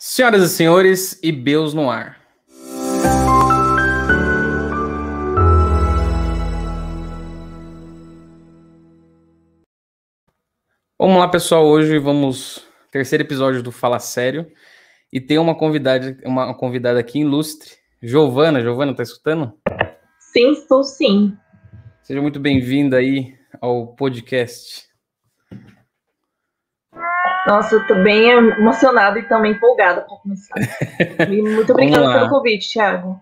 Senhoras e senhores, IBeus no ar. Vamos lá, pessoal. Hoje vamos terceiro episódio do Fala Sério e tem uma convidada aqui ilustre, Giovana. Giovana, tá escutando? Sim, estou sim. Seja muito bem-vinda aí ao podcast. Nossa, eu tô bem emocionada e também empolgada para começar. E muito obrigada pelo convite, Thiago.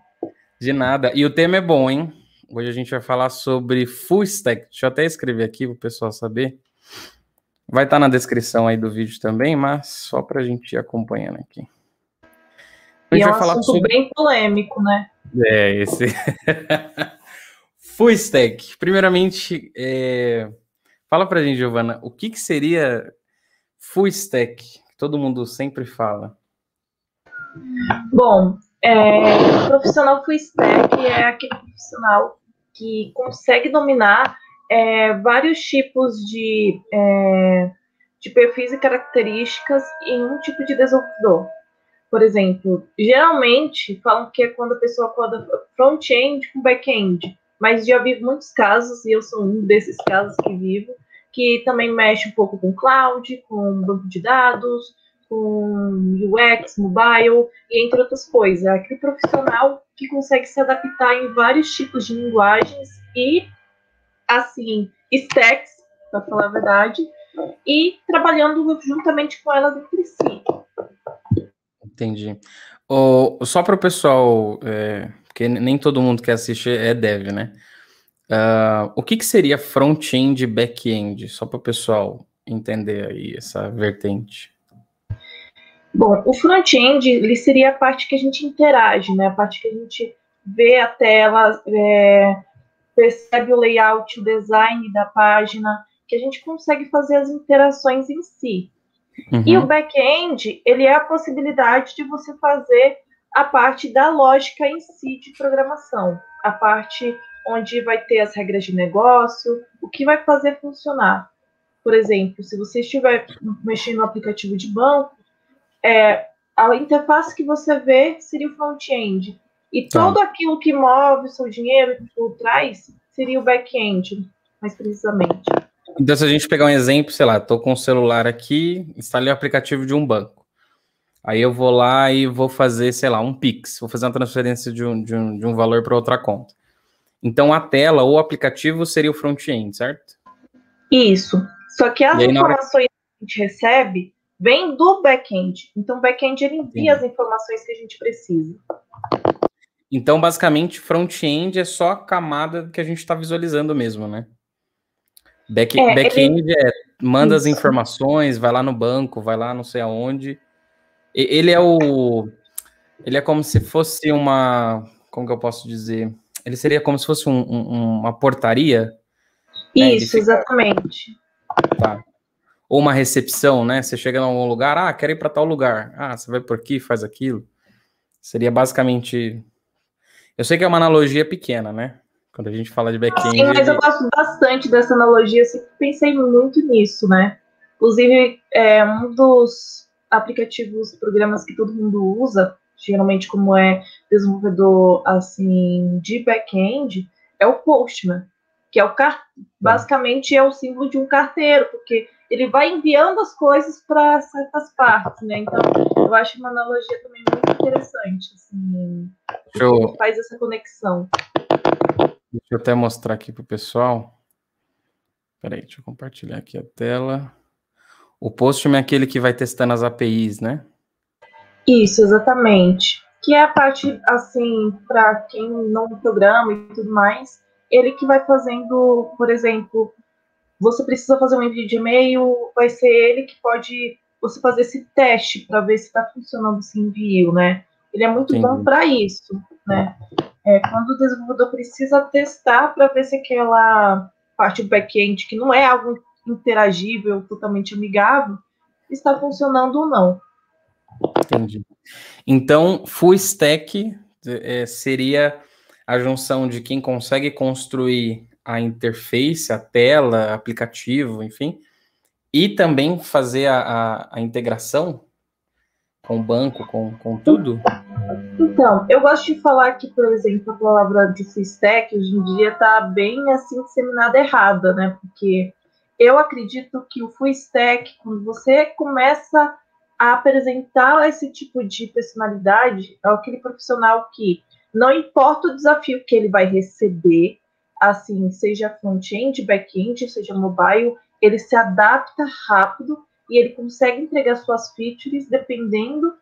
De nada. E o tema é bom, hein? Hoje a gente vai falar sobre full stack. Deixa eu até escrever aqui para o pessoal saber. Vai estar na descrição aí do vídeo também, mas só para a gente ir acompanhando aqui. E é um assunto bem polêmico, né? Esse. Full stack. Primeiramente, fala pra gente, Giovana, o que seria full stack? Todo mundo sempre fala. Bom, o profissional full stack é aquele profissional que consegue dominar vários tipos de perfis e características em um tipo de desenvolvedor. Por exemplo, geralmente falam que é quando a pessoa coda front-end com back-end, mas já vi muitos casos, e eu sou um desses casos que vivo, que também mexe um pouco com cloud, com banco de dados, com UX, mobile, e entre outras coisas. É aquele profissional que consegue se adaptar em vários tipos de linguagens e, assim, stacks, para falar a verdade, e trabalhando juntamente com elas entre si. Entendi. Só para o pessoal, porque nem todo mundo que assiste é dev, né? O que seria front-end e back-end? Só para o pessoal entender aí essa vertente. Bom, o front-end ele seria a parte que a gente interage, né? A parte que a gente vê a tela, percebe o layout, o design da página, que a gente consegue fazer as interações em si. Uhum. E o back-end, ele é a possibilidade de você fazer a parte da lógica em si de programação, a parte onde vai ter as regras de negócio, o que vai fazer funcionar. Por exemplo, se você estiver mexendo no aplicativo de banco, a interface que você vê seria o front-end. E tudo aquilo que move o seu dinheiro por trás seria o back-end, mais precisamente. Então, se a gente pegar um exemplo, sei lá, estou com o celular aqui, instalei o aplicativo de um banco. Aí eu vou lá e vou fazer, sei lá, um Pix. Vou fazer uma transferência de um valor para outra conta. Então, a tela ou o aplicativo seria o front-end, certo? Isso. Só que as informações que a gente recebe vêm do back-end. Então, o back-end ele envia as informações que a gente precisa. Então, basicamente, front-end é só a camada que a gente está visualizando mesmo, né? Back-end manda as informações, vai lá no banco, vai lá não sei aonde. Ele é como se fosse como que eu posso dizer? Ele seria como se fosse uma portaria? Isso, né? Exatamente. Tá. Ou uma recepção, né? Você chega em algum lugar, quero ir para tal lugar. Você vai por aqui, faz aquilo. Seria basicamente... Eu sei que é uma analogia pequena, né? Quando a gente fala de back-end... Sim, mas eu gosto bastante dessa analogia. Eu sempre pensei muito nisso, né? Inclusive, um dos aplicativos, programas que todo mundo usa, geralmente como desenvolvedor assim de back-end, é o Postman, que é basicamente é o símbolo de um carteiro, porque ele vai enviando as coisas para certas partes, né? Então, eu acho uma analogia também muito interessante, assim, porque faz essa conexão. Deixa eu até mostrar aqui para o pessoal. Peraí, deixa eu compartilhar aqui a tela. O Postman é aquele que vai testando as APIs, né? Isso, exatamente. Que é a parte, assim, para quem não programa e tudo mais, ele que vai fazendo, por exemplo, você precisa fazer um envio de e-mail, vai ser ele que pode você fazer esse teste para ver se está funcionando esse envio, né? Ele é muito bom para isso, né? Quando o desenvolvedor precisa testar para ver se aquela parte do back-end, que não é algo interagível, totalmente amigável, está funcionando ou não. Entendi. Então, full stack seria a junção de quem consegue construir a interface, a tela, aplicativo, enfim, e também fazer a integração com o banco, com tudo? Então, eu gosto de falar que, por exemplo, a palavra de full stack hoje em dia está bem assim disseminada errada, né? Porque eu acredito que o full stack, quando você começa a apresentar esse tipo de personalidade, é aquele profissional que não importa o desafio que ele vai receber, assim, seja front-end, back-end, seja mobile, ele se adapta rápido e ele consegue entregar suas features dependendo,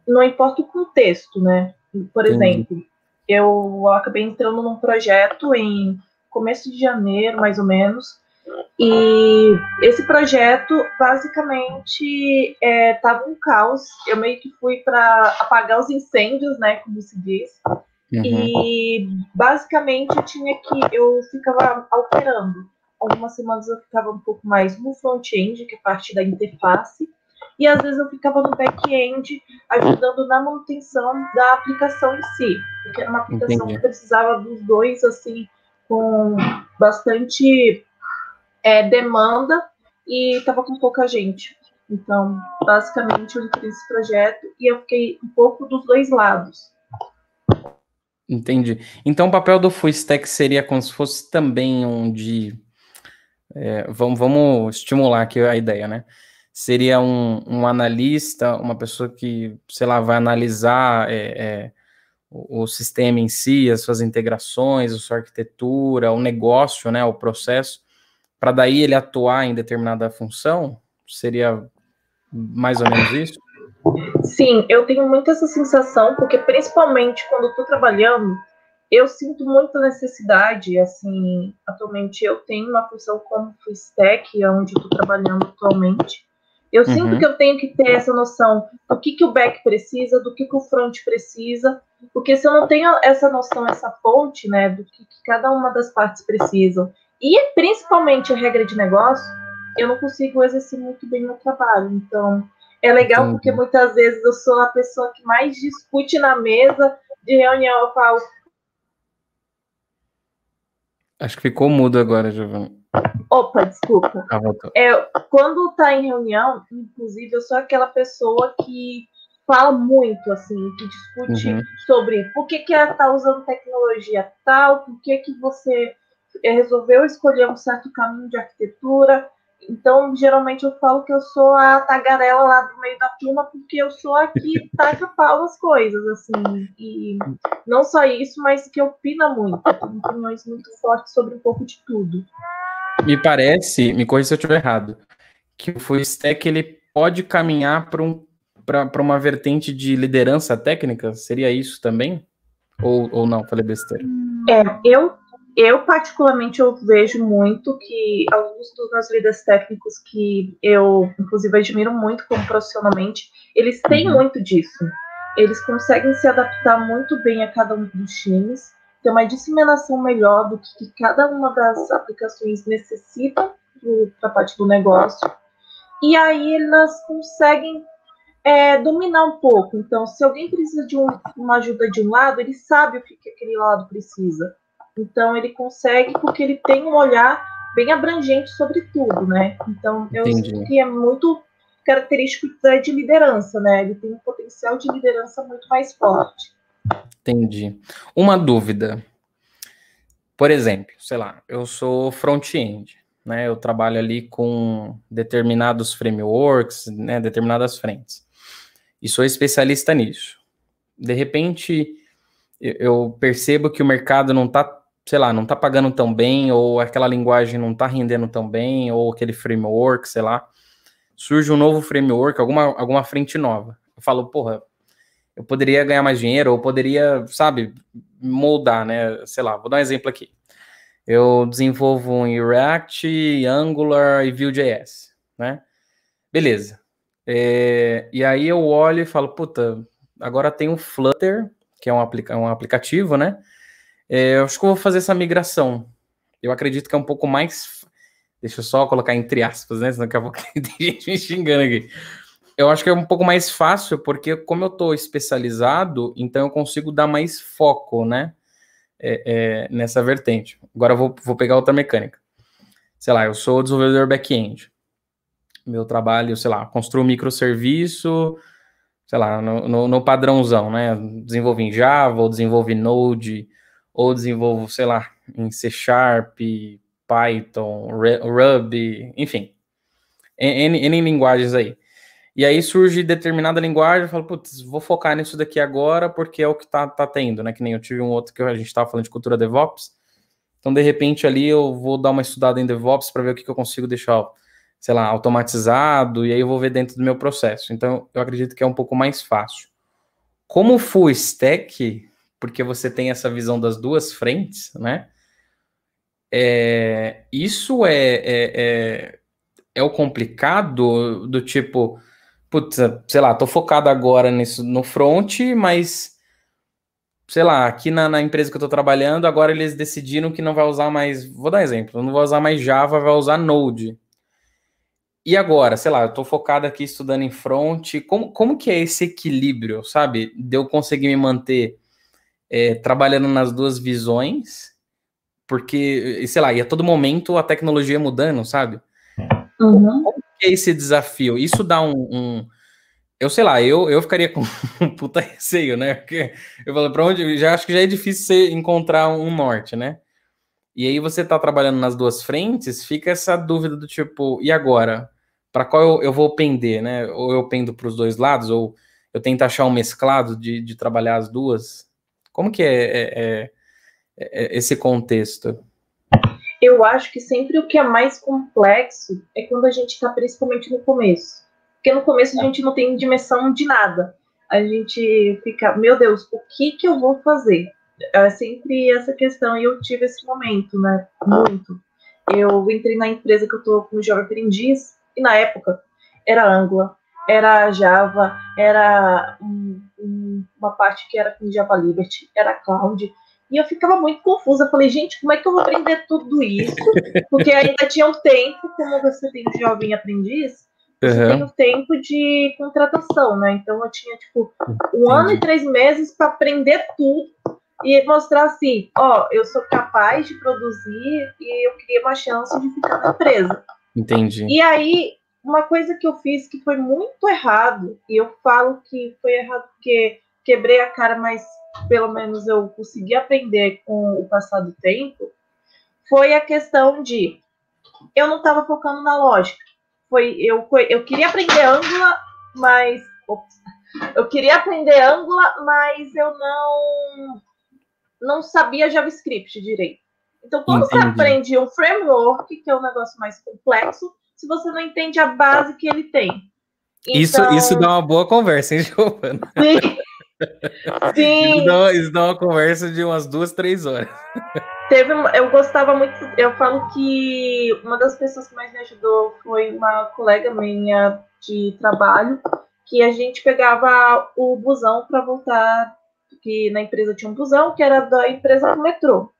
não importa o contexto, né? Por Entendi. exemplo, eu acabei entrando num projeto em começo de janeiro, mais ou menos, e esse projeto basicamente estava um caos. Eu meio que fui para apagar os incêndios, né, como se diz. Uhum. E basicamente eu ficava alterando. Algumas semanas eu ficava um pouco mais no front-end, que é a parte da interface, e às vezes eu ficava no back-end, ajudando na manutenção da aplicação em si, porque era uma aplicação que Entendi. precisava dos dois, assim, com bastante demanda, e estava com pouca gente. Então, basicamente, eu entrei nesse projeto e eu fiquei um pouco dos dois lados. Entendi. Então, o papel do full stack seria como se fosse também um de... vamos estimular aqui a ideia, né? Seria um analista, uma pessoa que, sei lá, vai analisar o sistema em si, as suas integrações, a sua arquitetura, o negócio, né, o processo, para daí ele atuar em determinada função? Seria mais ou menos isso? Sim, eu tenho muito essa sensação, porque principalmente quando eu estou trabalhando, eu sinto muita necessidade, assim, atualmente eu tenho uma função como full stack, onde eu estou trabalhando atualmente. Eu sinto que Uhum. eu tenho que ter essa noção do que o back precisa, do que o front precisa, porque se eu não tenho essa noção, essa ponte, né, do que cada uma das partes precisam, e principalmente a regra de negócio, eu não consigo exercer muito bem o meu trabalho. Então, é legal porque Entendi. muitas vezes eu sou a pessoa que mais discute na mesa de reunião. Eu falo, Acho que ficou mudo agora, Giovanni. opa, desculpa. Ah, voltou. Quando tá em reunião, inclusive, eu sou aquela pessoa que fala muito, assim, que discute Uhum. sobre por que tá usando tecnologia tal, por que você resolveu escolher um certo caminho de arquitetura. Então, geralmente eu falo que eu sou a tagarela lá do meio da turma, porque eu sou a que taca pau nas coisas, assim. E não só isso, mas que opina muito. Tem opiniões muito fortes sobre um pouco de tudo. Me parece, me corrija se eu estiver errado, que o full stack ele pode caminhar para uma vertente de liderança técnica? Seria isso também? Ou não? Falei besteira. Eu particularmente eu vejo muito que alguns dos meus líderes técnicos que eu inclusive admiro muito como profissionalmente, eles têm Uhum. muito disso. Eles conseguem se adaptar muito bem a cada um dos times, ter uma disseminação melhor do que cada uma das aplicações necessita para a parte do negócio. E aí elas conseguem dominar um pouco. Então, se alguém precisa de uma ajuda de um lado, ele sabe o que aquele lado precisa. Então, ele consegue porque ele tem um olhar bem abrangente sobre tudo, né? Então, eu sinto Entendi. que é muito característico de liderança, né? Ele tem um potencial de liderança muito mais forte. Entendi. Uma dúvida. Por exemplo, sei lá, eu sou front-end, né? Eu trabalho ali com determinados frameworks, né? Determinadas frentes. E sou especialista nisso. De repente, eu percebo que o mercado não tá, sei lá, não tá pagando tão bem, ou aquela linguagem não tá rendendo tão bem, ou aquele framework, sei lá. Surge um novo framework, alguma frente nova. Eu falo, porra, eu poderia ganhar mais dinheiro, ou poderia, sabe, moldar, né? Sei lá, vou dar um exemplo aqui. Eu desenvolvo em React, Angular e Vue.js, né? Beleza. E aí eu olho e falo, puta, agora tem o Flutter, que é um aplicativo, né? Eu acho que eu vou fazer essa migração. Eu acredito que é um pouco mais... Deixa eu só colocar entre aspas, né? Senão daqui a pouco tem gente me xingando aqui. Eu acho que é um pouco mais fácil, porque como eu estou especializado, então eu consigo dar mais foco, né? Nessa vertente. Agora eu vou pegar outra mecânica. Sei lá, eu sou desenvolvedor back-end. Meu trabalho, sei lá, construo um microserviço sei lá, no padrãozão, né? Desenvolvo em Java, ou desenvolvo em Node, ou desenvolvo, sei lá, em C Sharp, Python, Ruby, enfim, N linguagens aí. E aí surge determinada linguagem, eu falo, putz, vou focar nisso daqui agora, porque é o que tá tendo, né? Que nem eu tive um outro que a gente tava falando de cultura DevOps. Então, de repente, ali eu vou dar uma estudada em DevOps para ver o que eu consigo deixar, sei lá, automatizado, e aí eu vou ver dentro do meu processo. Então, eu acredito que é um pouco mais fácil. Como full stack, porque você tem essa visão das duas frentes, né? Isso é o complicado do tipo, putz, sei lá, tô focado agora nisso no front, mas sei lá, aqui na empresa que eu tô trabalhando, agora eles decidiram que não vai usar mais, vou dar exemplo, não vai usar mais Java, vai usar Node. E agora, sei lá, eu tô focado aqui estudando em front, como que é esse equilíbrio, sabe? De eu conseguir me manter trabalhando nas duas visões, porque, sei lá, e a todo momento a tecnologia mudando, sabe? Uhum. Como que é esse desafio? Isso dá eu sei lá, eu ficaria com um puta receio, né? Porque eu falo, pra onde? Eu já acho que já é difícil você encontrar um norte, né? E aí você tá trabalhando nas duas frentes, fica essa dúvida do tipo, e agora? Para qual eu vou pender, né? Ou eu pendo para os dois lados, ou eu tento achar um mesclado de trabalhar as duas? Como que é esse contexto? Eu acho que sempre o que é mais complexo é quando a gente está principalmente no começo. Porque no começo a gente não tem dimensão de nada. A gente fica, meu Deus, o que eu vou fazer? É sempre essa questão, e eu tive esse momento, né? Muito. Eu entrei na empresa que eu tô como jovem aprendiz, e na época era Angular, era Java, era uma parte que era com Java Liberty, era Cloud, e eu ficava muito confusa. Eu falei, gente, como é que eu vou aprender tudo isso? Porque ainda tinha um tempo, como você tem de jovem aprendiz, você tem o tempo de contratação, né? Então eu tinha, tipo, 1 ano e 3 meses para aprender tudo e mostrar assim, ó, eu sou capaz de produzir e eu queria uma chance de ficar na empresa. Entendi. E aí, uma coisa que eu fiz que foi muito errado, e eu falo que foi errado porque quebrei a cara, mas pelo menos eu consegui aprender com o passar do tempo, foi a questão de eu não estava focando na lógica. Eu queria aprender Angular, mas eu queria aprender Angular, mas eu não sabia JavaScript direito. Então, quando você aprende um framework, que é um negócio mais complexo, se você não entende a base que ele tem. Então, isso dá uma boa conversa, hein, Giovana? Sim. Sim. Isso dá uma conversa de umas 2, 3 horas. Eu gostava muito, eu falo que uma das pessoas que mais me ajudou foi uma colega minha de trabalho, que a gente pegava o busão para voltar, que na empresa tinha um busão, que era da empresa do metrô.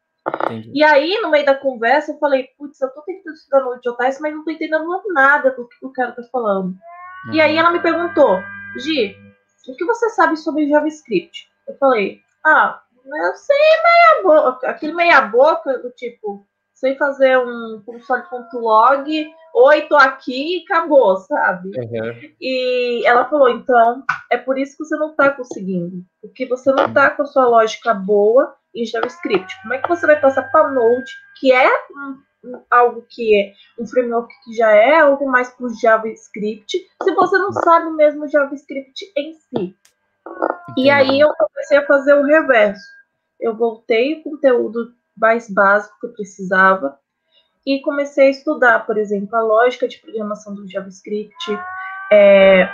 Entendi. E aí, no meio da conversa, eu falei, putz, eu tô tentando estudar no JS, mas não tô entendendo nada do que o cara tá falando. E aí ela me perguntou, Gi, o que você sabe sobre JavaScript? Eu falei, eu sei meia boca, aquele meia boca do tipo, sei fazer um console.log, oi, tô aqui e acabou, sabe? E ela falou, então, é por isso que você não tá conseguindo, porque você não tá com a sua lógica boa em JavaScript. Como é que você vai passar para Node, que é algo que é um framework que já é algo mais para o JavaScript, se você não sabe mesmo JavaScript em si? Entendi. E aí eu comecei a fazer o reverso. Eu voltei o conteúdo mais básico que eu precisava e comecei a estudar, por exemplo, a lógica de programação do JavaScript.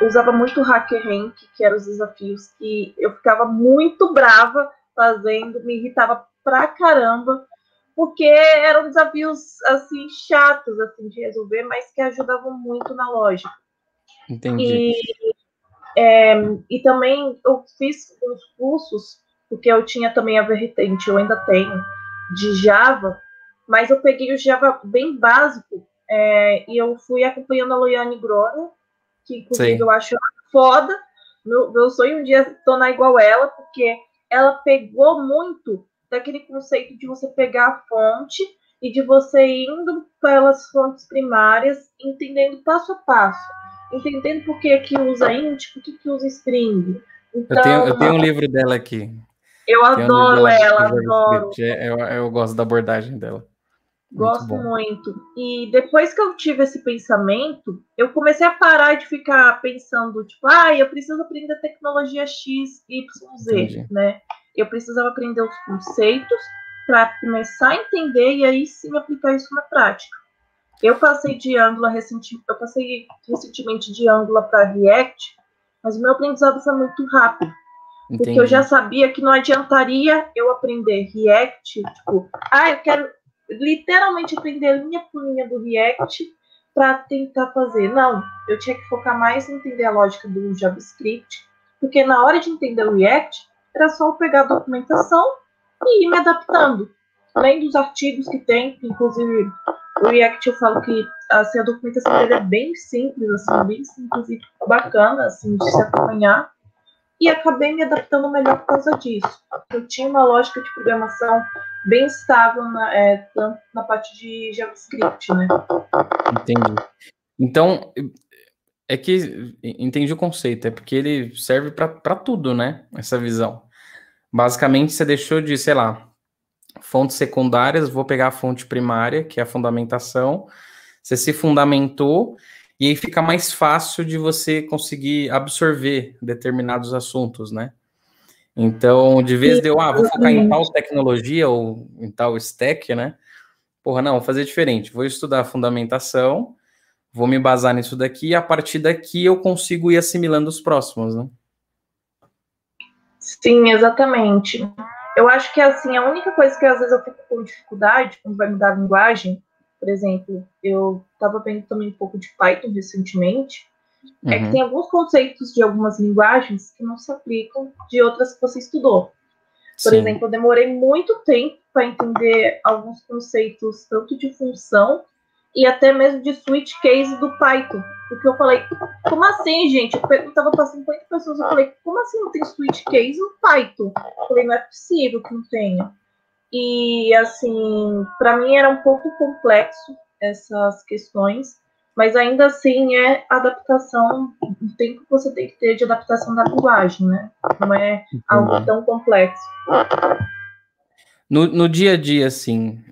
Usava muito o HackerRank, que eram os desafios que eu ficava muito brava fazendo, me irritava pra caramba, porque eram desafios assim chatos assim de resolver, mas que ajudavam muito na lógica. Entendi. E também eu fiz uns cursos, porque eu tinha também a vertente, eu ainda tenho, de Java, mas eu peguei o Java bem básico e eu fui acompanhando a Loiane Groner, que inclusive eu acho foda. Meu sonho um dia tornar igual ela, porque ela pegou muito daquele conceito de você pegar a fonte e de você indo pelas fontes primárias, entendendo passo a passo. entendendo por que que usa int, por que que usa string. Eu Então, tenho um livro dela aqui. eu Tem um livro adoro dela ela, do adoro. JavaScript. Eu gosto da abordagem dela. Muito Gosto bom. muito. E depois que eu tive esse pensamento, eu comecei a parar de ficar pensando, tipo, eu preciso aprender tecnologia X, Y, Z, Entendi. né? Eu precisava aprender os conceitos para começar a entender e aí sim aplicar isso na prática. Eu passei recentemente de Angular para React, mas o meu aprendizado foi muito rápido. Entendi. Porque eu já sabia que não adiantaria eu aprender React, tipo, eu quero literalmente aprender linha por linha do React para tentar fazer. Não, eu tinha que focar mais em entender a lógica do JavaScript, porque na hora de entender o React, era só eu pegar a documentação e ir me adaptando. Além dos artigos que tem, inclusive o React eu falo que assim, a documentação dele é bem simples e bacana assim, de se acompanhar. E acabei me adaptando melhor por causa disso. Eu tinha uma lógica de programação bem estável na parte de JavaScript, né? Entendi. Então, é que entendi o conceito, é porque ele serve para tudo, né? Essa visão. Basicamente, você deixou de, sei lá, fontes secundárias, vou pegar a fonte primária, que é a fundamentação, você se fundamentou, e aí fica mais fácil de você conseguir absorver determinados assuntos, né? Então, de vez de eu, vou focar em tal tecnologia ou em tal stack, né? Porra, não, vou fazer diferente. Vou estudar a fundamentação, vou me basar nisso daqui, e a partir daqui eu consigo ir assimilando os próximos, né? Sim, exatamente. Eu acho que assim, a única coisa que às vezes eu fico com dificuldade quando vai mudar a linguagem, por exemplo, eu estava vendo também um pouco de Python recentemente, é que tem alguns conceitos de algumas linguagens que não se aplicam de outras que você estudou. Por exemplo, eu demorei muito tempo para entender alguns conceitos, tanto de função e até mesmo de switch case do Python. Porque eu falei, como assim, gente? Eu estava passando 50 pessoas, eu falei, como assim não tem switch case no Python? Eu falei, não é possível que não tenha. E, assim, para mim era um pouco complexo essas questões, mas ainda assim é adaptação, o tempo que você tem que ter de adaptação da linguagem, né? Não é algo tão complexo. No dia a dia, assim,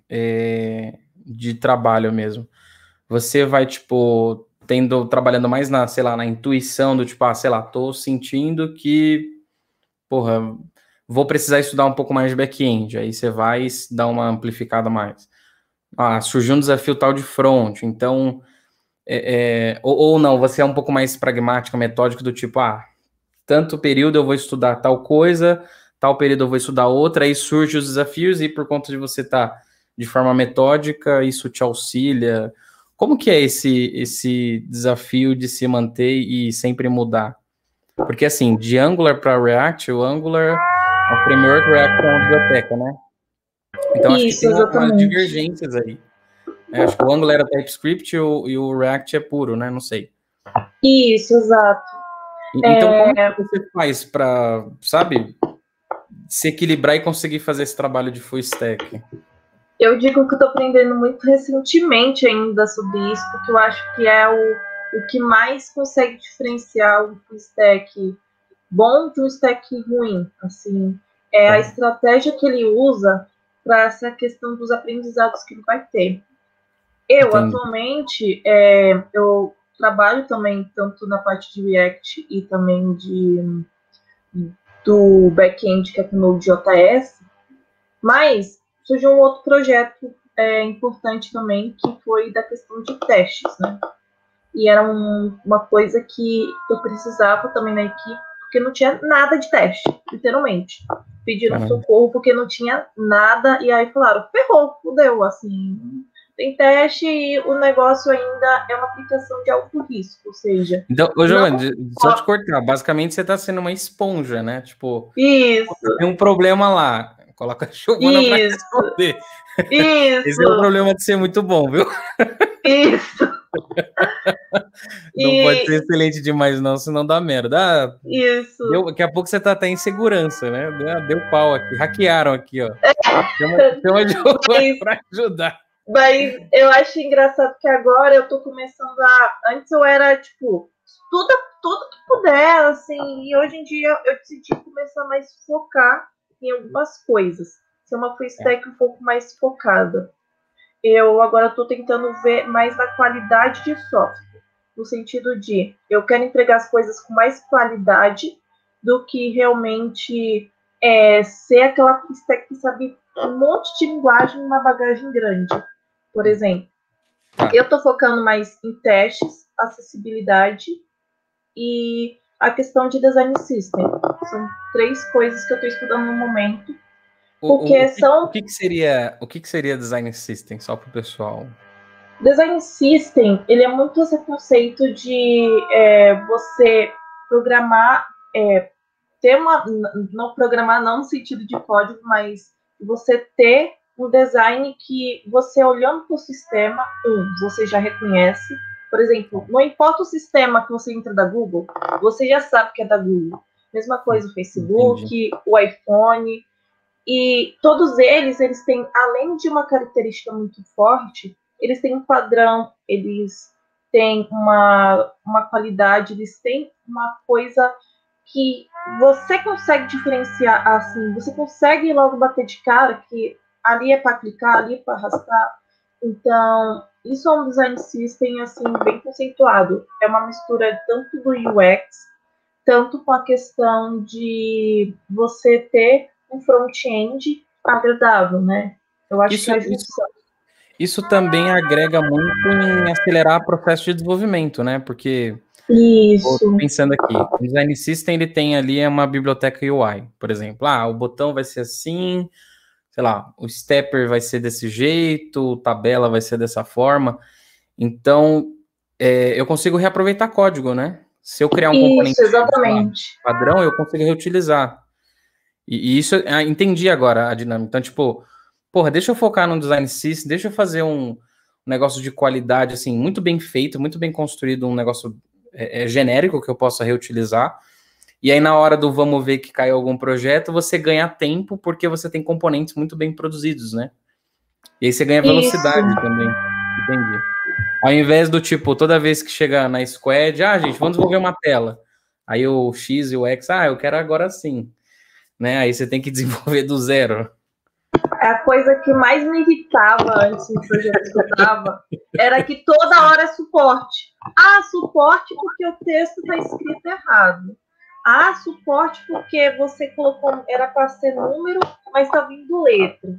de trabalho mesmo, você vai, tipo, trabalhando mais na, sei lá, na intuição do tipo, sei lá, tô sentindo que, porra, vou precisar estudar um pouco mais de back-end, aí você vai dar uma amplificada mais. Surgiu um desafio tal de front, então, ou não, você é um pouco mais pragmático, metódico, do tipo, tanto período eu vou estudar tal coisa, tal período eu vou estudar outra, aí surgem os desafios e por conta de você estar de forma metódica, isso te auxilia. Como que é esse desafio de se manter e sempre mudar? Porque assim, de Angular para React, o Angular é um framework, o React é uma biblioteca, né? Então acho que Isso, tem umas exatamente. divergências aí. Acho que o Angular é TypeScript e o React é puro, né? Não sei. Isso, exato. Então, como que você faz para, sabe, se equilibrar e conseguir fazer esse trabalho de full stack? Eu digo que eu estou aprendendo muito recentemente ainda sobre isso, porque eu acho que é o que mais consegue diferenciar um full stack bom de um stack ruim. Assim, a estratégia que ele usa para essa questão dos aprendizados que ele vai ter. Eu, atualmente, eu trabalho também tanto na parte de React e também do back-end, que é com Node.js, mas surgiu um outro projeto importante também, que foi da questão de testes, né? E era uma coisa que eu precisava também na equipe, porque não tinha nada de teste, literalmente. Pediram socorro porque não tinha nada, e aí falaram, ferrou, fudeu, assim, tem teste e o negócio ainda é uma aplicação de alto risco, ou seja... Então, Giovanni, só te cortar, basicamente você está sendo uma esponja, né? Tipo, isso. Tem um problema lá, coloca a Giovana para responder. Isso. Esse é o problema de ser muito bom, viu? Isso. Não pode ser excelente demais, não, senão dá merda. Isso. Daqui a pouco você tá até em segurança, né? Deu pau aqui, hackearam aqui, ó. Tem uma Giovana para ajudar. Mas eu acho engraçado que agora eu tô começando Antes eu era, tipo, tudo que puder, assim, e hoje em dia eu decidi começar mais a focar em algumas coisas, ser uma full stack um pouco mais focada. Eu agora estou tentando ver mais na qualidade de software, no sentido de eu quero entregar as coisas com mais qualidade do que realmente ser aquela full stack que sabe um monte de linguagem e uma bagagem grande. Por exemplo, eu estou focando mais em testes, acessibilidade e a questão de design system. São 3 coisas que eu estou estudando no momento. Porque o que seria design system, só para o pessoal? Design system, ele é muito esse conceito de você programar, não programar não no sentido de código, mas você ter um design que você olhando para o sistema, você já reconhece. Por exemplo, não importa o sistema que você entra da Google, você já sabe que é da Google. Mesma coisa o Facebook, entendi. O iPhone, e todos eles têm, além de uma característica muito forte, eles têm um padrão, eles têm uma qualidade, eles têm uma coisa que você consegue diferenciar, assim, você consegue logo bater de cara que ali é para clicar, ali é para arrastar. Então, isso é um design system, assim, bem conceituado. É uma mistura tanto do UX, tanto com a questão de você ter um front-end agradável, né? Eu acho que a junção. Isso também agrega muito em acelerar o processo de desenvolvimento, né? Porque, isso. Pensando aqui, o Design System, ele tem ali uma biblioteca UI, por exemplo. O botão vai ser assim, sei lá, o stepper vai ser desse jeito, tabela vai ser dessa forma. Então, eu consigo reaproveitar código, né? Se eu criar um componente padrão, eu consigo reutilizar. E isso, entendi agora a dinâmica. Então, tipo, deixa eu focar no design system, deixa eu fazer um negócio de qualidade, assim, muito bem feito, muito bem construído, um negócio genérico que eu possa reutilizar. E aí, na hora do vamos ver que caiu algum projeto, você ganha tempo porque você tem componentes muito bem produzidos, né? E aí você ganha velocidade também. Entendi. Ao invés do tipo, toda vez que chega na squad, gente, vamos desenvolver uma tela. Aí o X e o X, eu quero agora sim. Né? Aí você tem que desenvolver do zero. A coisa que mais me irritava antes no projeto que eu dava era que toda hora é suporte. Suporte porque o texto está escrito errado. Suporte porque você colocou, era para ser número, mas está vindo letra.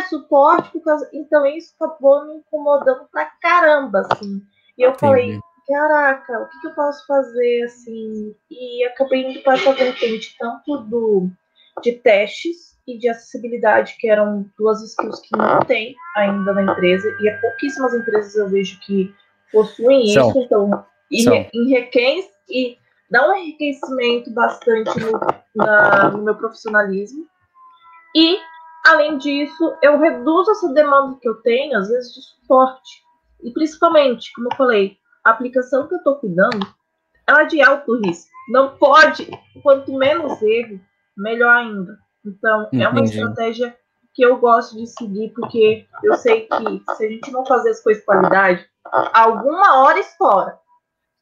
Suporte por causa... Então isso acabou me incomodando pra caramba, assim. E eu falei, caraca, o que eu posso fazer, assim? E acabei indo para essa vertente tanto de testes e de acessibilidade, que eram 2 skills que não tem ainda na empresa, e pouquíssimas empresas eu vejo que possuem isso, então enriquece e dá um enriquecimento bastante no meu profissionalismo. E, além disso, eu reduzo essa demanda que eu tenho, às vezes, de suporte. E, principalmente, como eu falei, a aplicação que eu estou cuidando, ela é de alto risco. Não pode, quanto menos erro, melhor ainda. Então, é uma estratégia que eu gosto de seguir, porque eu sei que se a gente não fazer as coisas de qualidade, alguma hora estoura.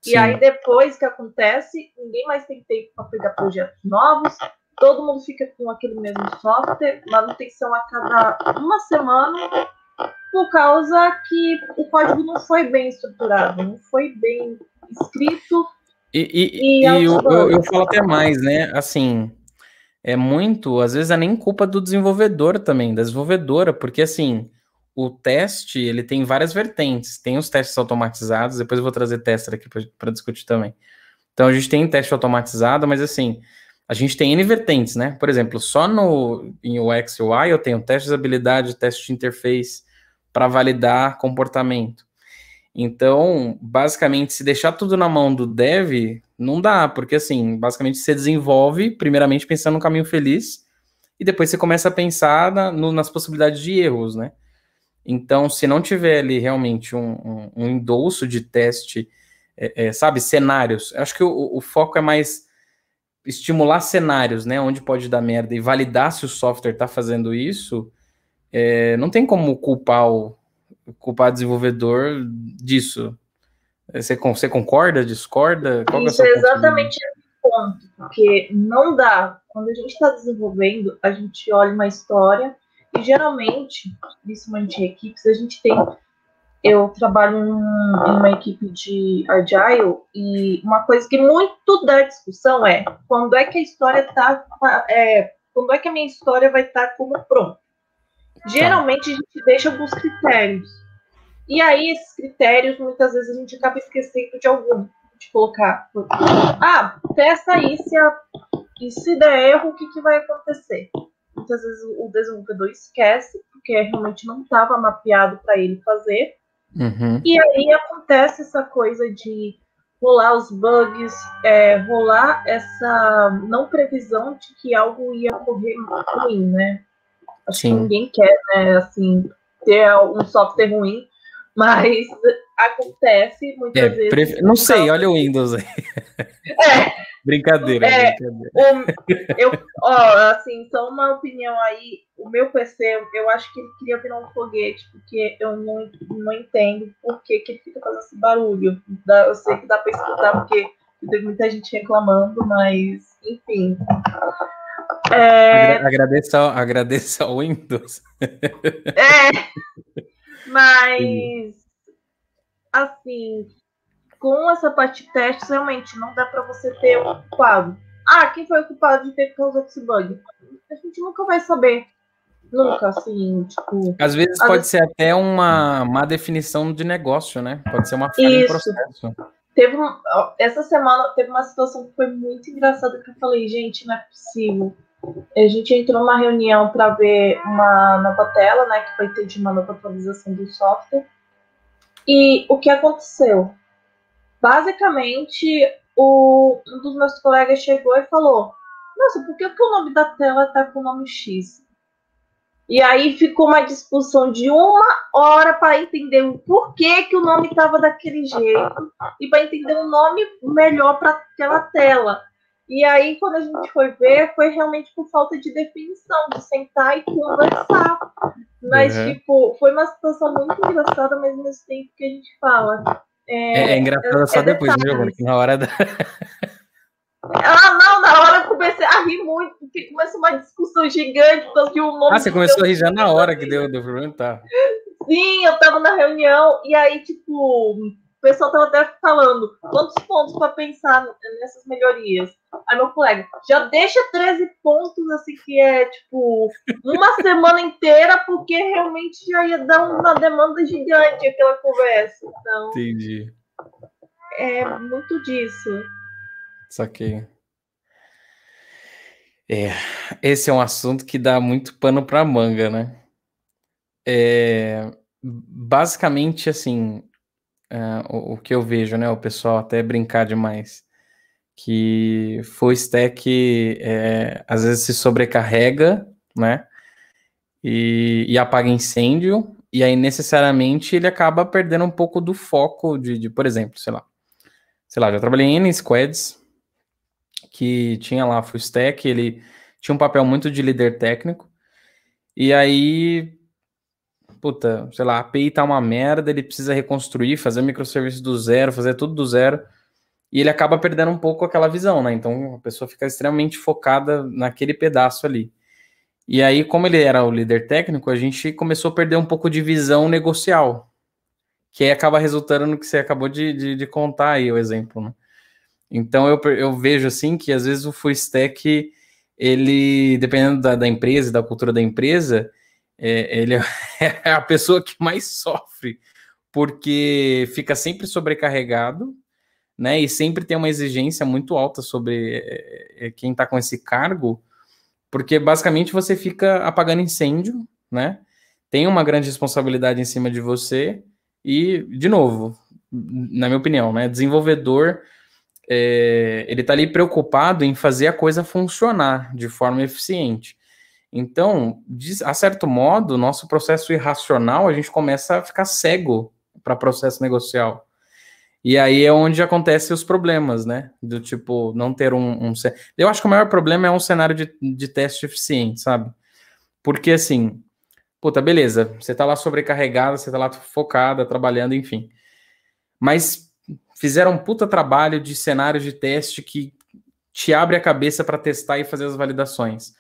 Sim. E aí, depois que acontece, ninguém mais tem tempo para pegar projetos novos, todo mundo fica com aquele mesmo software, manutenção a cada uma semana, por causa que o código não foi bem estruturado, não foi bem escrito. E eu falo até mais, né? Assim, às vezes é nem culpa do desenvolvedor também, da desenvolvedora, porque assim, o teste, ele tem várias vertentes. Tem os testes automatizados, depois eu vou trazer tester aqui para discutir também. Então a gente tem teste automatizado, mas assim, a gente tem N vertentes, né? Por exemplo, só em UX e UI eu tenho teste de usabilidade, teste de interface para validar comportamento. Então, basicamente, se deixar tudo na mão do dev, não dá, porque assim, basicamente você desenvolve, primeiramente pensando no caminho feliz, e depois você começa a pensar nas possibilidades de erros, né? Então, se não tiver ali realmente um endolço de teste, sabe, cenários, acho que o foco é mais estimular cenários, né, onde pode dar merda e validar se o software está fazendo isso, não tem como culpar o desenvolvedor disso, Você concorda, discorda? Qual que é o Isso seu é ponto de vista? exatamente esse ponto, porque não dá. Quando a gente está desenvolvendo, a gente olha uma história e geralmente, principalmente em equipes, a gente tem. Eu trabalho em uma equipe de Agile e uma coisa que muito da discussão é quando é que a história tá. Quando é que a minha história vai estar como pronta. Geralmente a gente deixa alguns critérios. E aí, esses critérios, muitas vezes a gente acaba esquecendo de algum. De colocar. Testa aí e se der erro, o que vai acontecer? Muitas vezes o desenvolvedor esquece, porque realmente não estava mapeado para ele fazer. Uhum. E aí acontece essa coisa de rolar os bugs, rolar essa não previsão de que algo ia ocorrer ruim, né? Acho que ninguém quer, né, assim, ter um software ruim, mas acontece muitas vezes. Não sei, olha o Windows aí. Brincadeira. Assim, só uma opinião aí, o meu PC, eu acho que ele queria virar um foguete, porque eu não entendo por que ele fica fazendo esse barulho. Eu sei que dá para escutar, porque tem muita gente reclamando, mas, enfim. Agradeça ao Windows. Mas, assim, com essa parte de testes, realmente não dá para você ter um culpado. Quem foi o culpado de ter causado esse bug? A gente nunca vai saber. Nunca, assim, tipo. Às vezes pode ser até uma má definição de negócio, né? Pode ser uma falha em processo. Essa semana teve uma situação que foi muito engraçada que eu falei, gente, não é possível. A gente entrou numa reunião para ver uma nova tela, né, que vai ter de uma nova atualização do software. E o que aconteceu? Basicamente, um dos meus colegas chegou e falou: nossa, por que o nome da tela tá com o nome X? E aí ficou uma discussão de 1 hora para entender o porquê que o nome estava daquele jeito e para entender um nome melhor para aquela tela. E aí, quando a gente foi ver, foi realmente por falta de definição, de sentar e conversar. Mas, tipo, foi uma situação muito engraçada, mas ao mesmo tempo que a gente fala. É engraçado só depois, viu? Porque na hora da... não, na hora eu comecei a rir muito, porque começou uma discussão gigante, porque o nome... você começou a rir já na hora que deu problema, tá? Sim, eu tava na reunião, e aí, tipo, o pessoal tava até falando, quantos pontos para pensar nessas melhorias? Aí meu colega, já deixa 13 pontos, assim, que é, tipo, uma semana inteira, porque realmente já ia dar uma demanda gigante aquela conversa. Então, entendi. É muito disso. Saquei. Esse é um assunto que dá muito pano pra manga, né? Basicamente, assim, o que eu vejo, né? O pessoal até brincar demais, que full stack às vezes se sobrecarrega, né? E apaga incêndio, e aí necessariamente ele acaba perdendo um pouco do foco por exemplo, sei lá, já trabalhei em N squads que tinha lá full stack, ele tinha um papel muito de líder técnico, e aí, puta, sei lá, a API tá uma merda, ele precisa reconstruir, fazer microserviço do zero, fazer tudo do zero, e ele acaba perdendo um pouco aquela visão, né? Então a pessoa fica extremamente focada naquele pedaço ali. E aí, como ele era o líder técnico, a gente começou a perder um pouco de visão negocial, que aí acaba resultando no que você acabou de contar aí, o exemplo, né? Então eu vejo assim que às vezes o full stack, ele, dependendo da empresa, da cultura da empresa, ele é a pessoa que mais sofre, porque fica sempre sobrecarregado, né? E sempre tem uma exigência muito alta sobre quem está com esse cargo, porque basicamente você fica apagando incêndio, né? Tem uma grande responsabilidade em cima de você e, de novo, na minha opinião, né? Desenvolvedor, ele tá ali preocupado em fazer a coisa funcionar de forma eficiente. Então, a certo modo, nosso processo irracional, a gente começa a ficar cego para processo negocial. E aí é onde acontecem os problemas, né? Do tipo, não ter Eu acho que o maior problema é um cenário de teste eficiente, sabe? Porque assim, puta, beleza, você tá lá sobrecarregada, você tá lá focada, trabalhando, enfim. Mas fizeram um puta trabalho de cenários de teste que te abre a cabeça para testar e fazer as validações.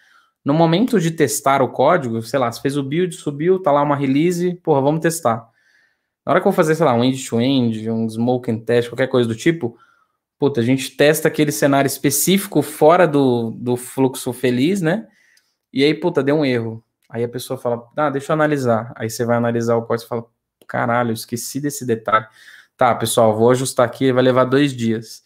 No momento de testar o código, sei lá, você fez o build, subiu, tá lá uma release, porra, vamos testar. Na hora que eu vou fazer, sei lá, um end-to-end, um smoke and test, qualquer coisa do tipo, puta, a gente testa aquele cenário específico fora do fluxo feliz, né? E aí, puta, deu um erro. Aí a pessoa fala, deixa eu analisar. Aí você vai analisar o código e fala, caralho, eu esqueci desse detalhe. Tá, pessoal, vou ajustar aqui, vai levar 2 dias.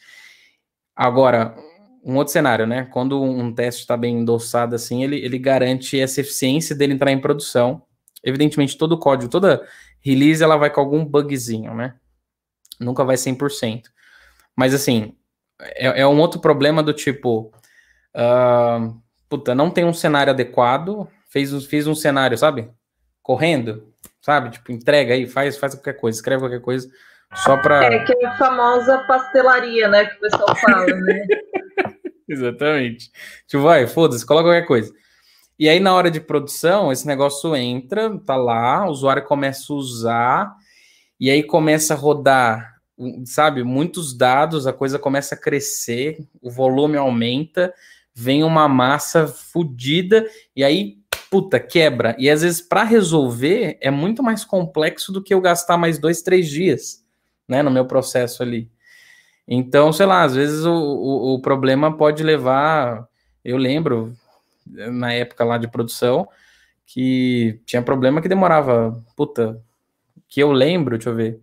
Agora, um outro cenário, né? Quando um teste está bem endossado assim, ele garante essa eficiência dele entrar em produção. Evidentemente, todo código, toda release, ela vai com algum bugzinho, né? Nunca vai 100%. Mas, assim, é um outro problema do tipo... puta, não tem um cenário adequado, fiz um cenário, sabe? Correndo, sabe? Tipo, entrega aí, faz qualquer coisa, escreve qualquer coisa, só pra... que é a famosa pastelaria, né, que o pessoal fala, né? Exatamente. Tipo, vai, foda-se, coloca qualquer coisa. E aí, na hora de produção, esse negócio entra, tá lá, o usuário começa a usar, e aí começa a rodar, sabe, muitos dados, a coisa começa a crescer, o volume aumenta, vem uma massa fodida, e aí, puta, quebra. E às vezes, para resolver, é muito mais complexo do que eu gastar mais 2, 3 dias, né, no meu processo ali. Então, sei lá, às vezes o problema pode levar. Eu lembro, na época lá de produção, que tinha problema que demorava, puta, que eu lembro, deixa eu ver,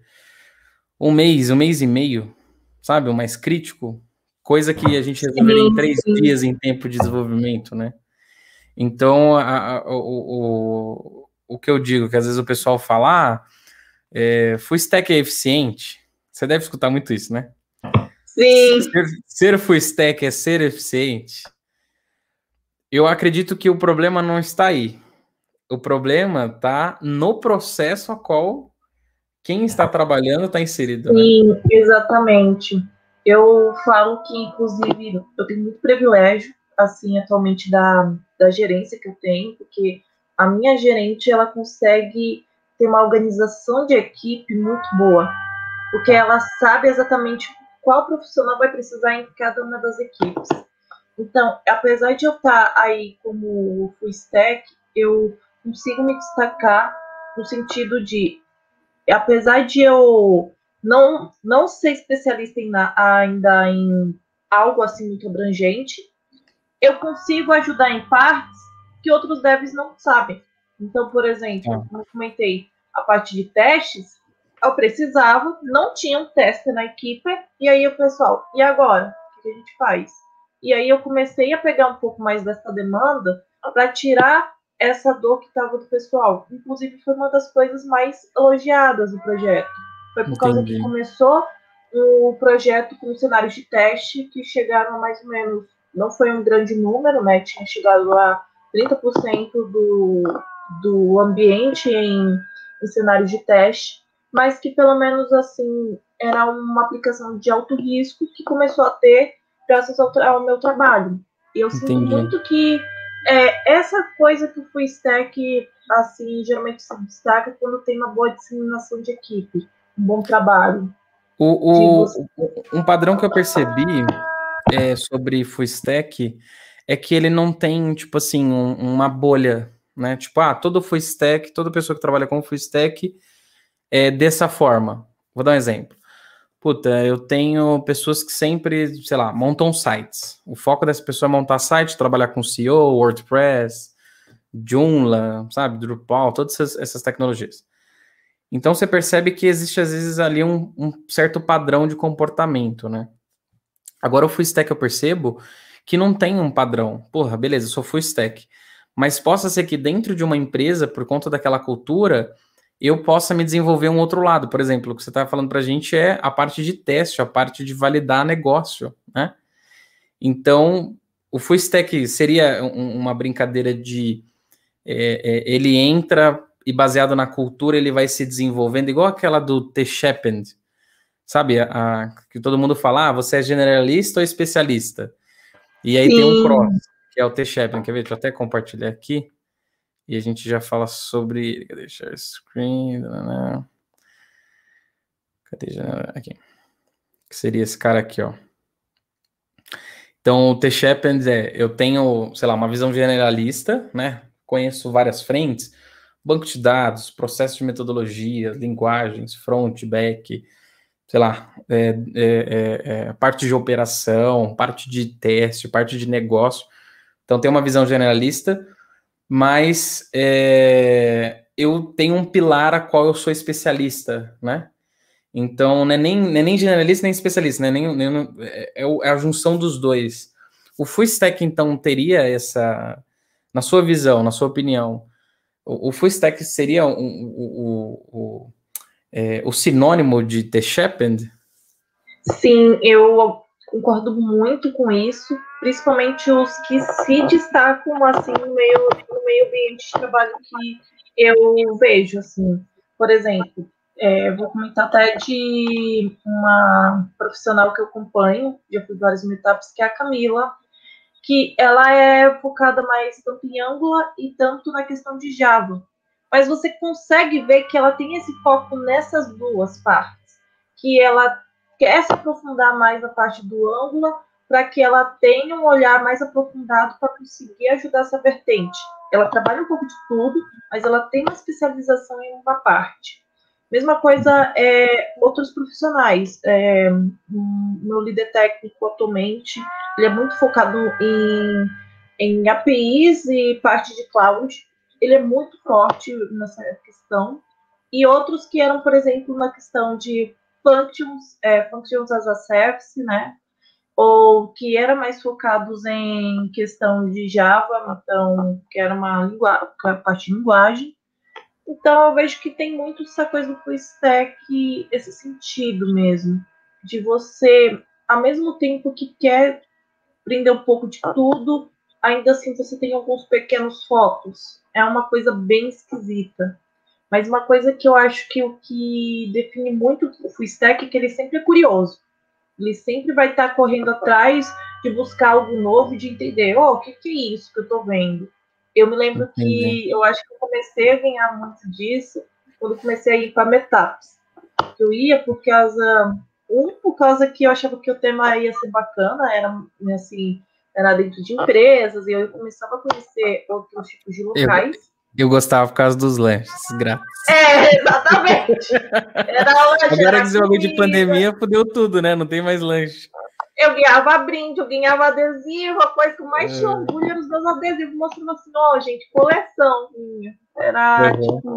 um mês e meio, sabe? O mais crítico, coisa que a gente resolveria em 3 dias em tempo de desenvolvimento, né? Então, o que eu digo, que às vezes o pessoal fala, full stack é eficiente. Você deve escutar muito isso, né? Sim. Ser full stack é ser eficiente. Eu acredito que o problema não está aí. O problema está no processo a qual quem está trabalhando está inserido, né? Sim, exatamente. Eu falo que, inclusive, eu tenho muito privilégio, assim, atualmente da gerência que eu tenho, porque a minha gerente, ela consegue ter uma organização de equipe muito boa, porque ela sabe exatamente qual profissional vai precisar em cada uma das equipes. Então, apesar de eu estar aí como full stack, eu consigo me destacar no sentido de, apesar de eu não ser especialista ainda em algo assim muito abrangente, eu consigo ajudar em partes que outros devs não sabem. Então, por exemplo, como eu comentei, a parte de testes, eu precisava, não tinha um teste na equipe, e aí o pessoal, e agora? O que a gente faz? E aí eu comecei a pegar um pouco mais dessa demanda para tirar essa dor que estava do pessoal. Inclusive, foi uma das coisas mais elogiadas do projeto. Foi por causa que começou o projeto com cenários de teste que chegaram a mais ou menos, não foi um grande número, né? Tinha chegado a 30% do ambiente em cenários de teste, mas que pelo menos assim era uma aplicação de alto risco que começou a ter graças ao meu trabalho. E eu sinto muito que essa coisa que o full stack assim geralmente se destaca quando tem uma boa disseminação de equipe, um bom trabalho. Um padrão que eu percebi sobre full stack é que ele não tem, tipo assim, uma bolha, né? Tipo, todo full stack, toda pessoa que trabalha com full stack é dessa forma. Vou dar um exemplo. Puta, eu tenho pessoas que sempre, sei lá, montam sites. O foco dessa pessoa é montar site, trabalhar com SEO, WordPress, Joomla, sabe, Drupal, todas essas tecnologias. Então você percebe que existe às vezes ali um certo padrão de comportamento, né? Agora o full stack eu percebo que não tem um padrão. Porra, beleza, eu sou full stack. Mas possa ser que dentro de uma empresa, por conta daquela cultura, eu possa me desenvolver um outro lado. Por exemplo, o que você está falando para a gente é a parte de teste, a parte de validar negócio, né? Então, o full stack seria uma brincadeira de ele entra e baseado na cultura ele vai se desenvolvendo, igual aquela do T-Shapend, sabe? Que todo mundo fala, você é generalista ou especialista? E aí tem um cross, que é o T-Shapend. Quer ver? Deixa eu até compartilhar aqui. E a gente já fala sobre... Cadê? Share screen... Cadê? Aqui. que seria esse cara aqui, ó. Então, o T-Shaped eu tenho, sei lá, uma visão generalista, né? Conheço várias frentes, banco de dados, processo de metodologia, linguagens, front, back, sei lá, parte de operação, parte de teste, parte de negócio. Então, tem uma visão generalista, mas eu tenho um pilar a qual eu sou especialista, né? Então, não é nem generalista nem especialista, né? É a junção dos dois. O full stack, então, teria essa, na sua visão, na sua opinião, o full stack seria o sinônimo de T-Shaped? Sim, eu concordo muito com isso, principalmente os que se destacam assim no meio ambiente de trabalho que eu vejo, assim. Por exemplo, vou comentar até de uma profissional que eu acompanho, já fui vários meetups, que é a Camila, que ela é focada mais tanto em Angular e tanto na questão de Java. Mas você consegue ver que ela tem esse foco nessas duas partes, que ela quer se aprofundar mais na parte do Angular para que ela tenha um olhar mais aprofundado para conseguir ajudar essa vertente. Ela trabalha um pouco de tudo, mas ela tem uma especialização em uma parte. Mesma coisa outros profissionais. Meu líder técnico atualmente, ele é muito focado em APIs e parte de cloud. Ele é muito forte nessa questão. E outros que eram, por exemplo, na questão de functions as a service, né? Ou que eram mais focados em questão de Java, então, que era uma parte de linguagem. Então, eu vejo que tem muito essa coisa do full stack, esse sentido mesmo, de você, ao mesmo tempo que quer aprender um pouco de tudo, ainda assim você tem alguns pequenos focos. É uma coisa bem esquisita. Mas uma coisa que eu acho que o que define muito o full stack é que ele sempre é curioso. Ele sempre vai estar correndo atrás de buscar algo novo e de entender, o que é isso que eu estou vendo? Eu me lembro Entendi. que eu acho que eu comecei a ganhar muito disso quando comecei a ir para meetups. Eu ia por causa que eu achava que o tema ia ser bacana, era assim, era dentro de empresas, e eu começava a conhecer outros tipos de Eu, locais. eu gostava por causa dos lanches grátis. Exatamente. Era lanche, Agora que era esse bagulho de comida. pandemia fudeu tudo, né? Não tem mais lanche. Eu ganhava brinde, eu ganhava adesivo, a coisa que eu mais tinha orgulho era os meus adesivos, mostrando assim, gente, coleção minha. Era, tipo...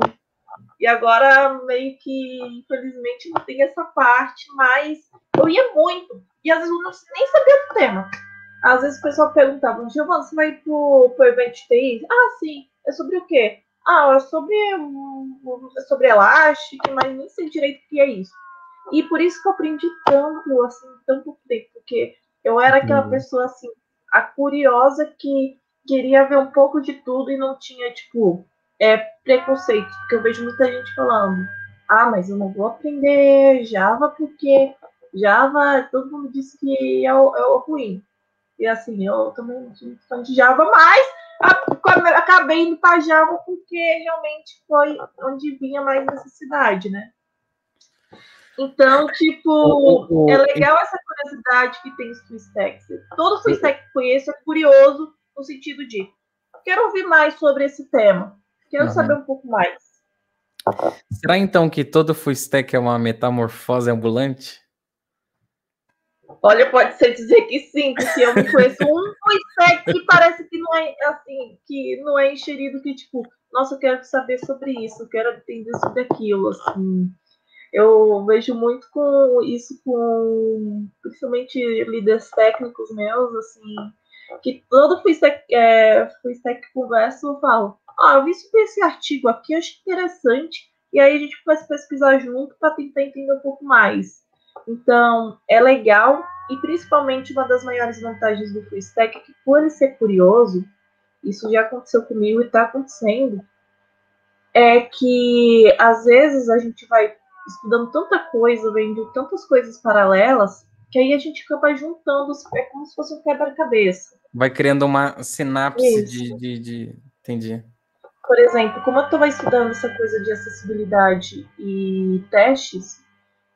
E agora, meio que, infelizmente, não tem essa parte, mas eu ia muito. E às vezes eu nem sabia do tema. Às vezes o pessoal perguntava, Giovana, você vai pro evento de TI? Ah, sim. É sobre o quê? Ah, é sobre Elastic, mas nem sei direito o que é isso. E por isso que eu aprendi tanto, assim, tão pouco tempo, porque eu era aquela pessoa, assim, a curiosa que queria ver um pouco de tudo e não tinha, tipo, preconceito. Porque eu vejo muita gente falando, mas eu não vou aprender Java porque Java, todo mundo disse que é o ruim. E assim, eu também não sou muito fã de Java, mas acabei indo para Java porque realmente foi onde vinha mais necessidade, né? Então, tipo, é legal essa curiosidade que tem os full stacks. Todo full stack que conheço é curioso no sentido de quero ouvir mais sobre esse tema, quero saber um pouco mais. Será então que todo full stack é uma metamorfose ambulante? Olha, pode ser dizer que sim, porque eu não conheço um full stack que parece que não é assim, que não é enxerido, que tipo, nossa, eu quero saber sobre isso, eu quero entender sobre aquilo, assim. Eu vejo muito com isso, principalmente líderes técnicos meus, assim, que todo full stack que conversa, eu falo, eu vi sobre esse artigo aqui, acho interessante, e aí a gente começa a pesquisar junto para tentar entender um pouco mais. Então, é legal, e principalmente uma das maiores vantagens do full stack é que, por ele ser curioso, isso já aconteceu comigo e está acontecendo, é que às vezes a gente vai estudando tanta coisa, vendo tantas coisas paralelas, que aí a gente acaba juntando, é como se fosse um quebra-cabeça. Vai criando uma sinapse Isso. Entendi. Por exemplo, como eu estava estudando essa coisa de acessibilidade e testes,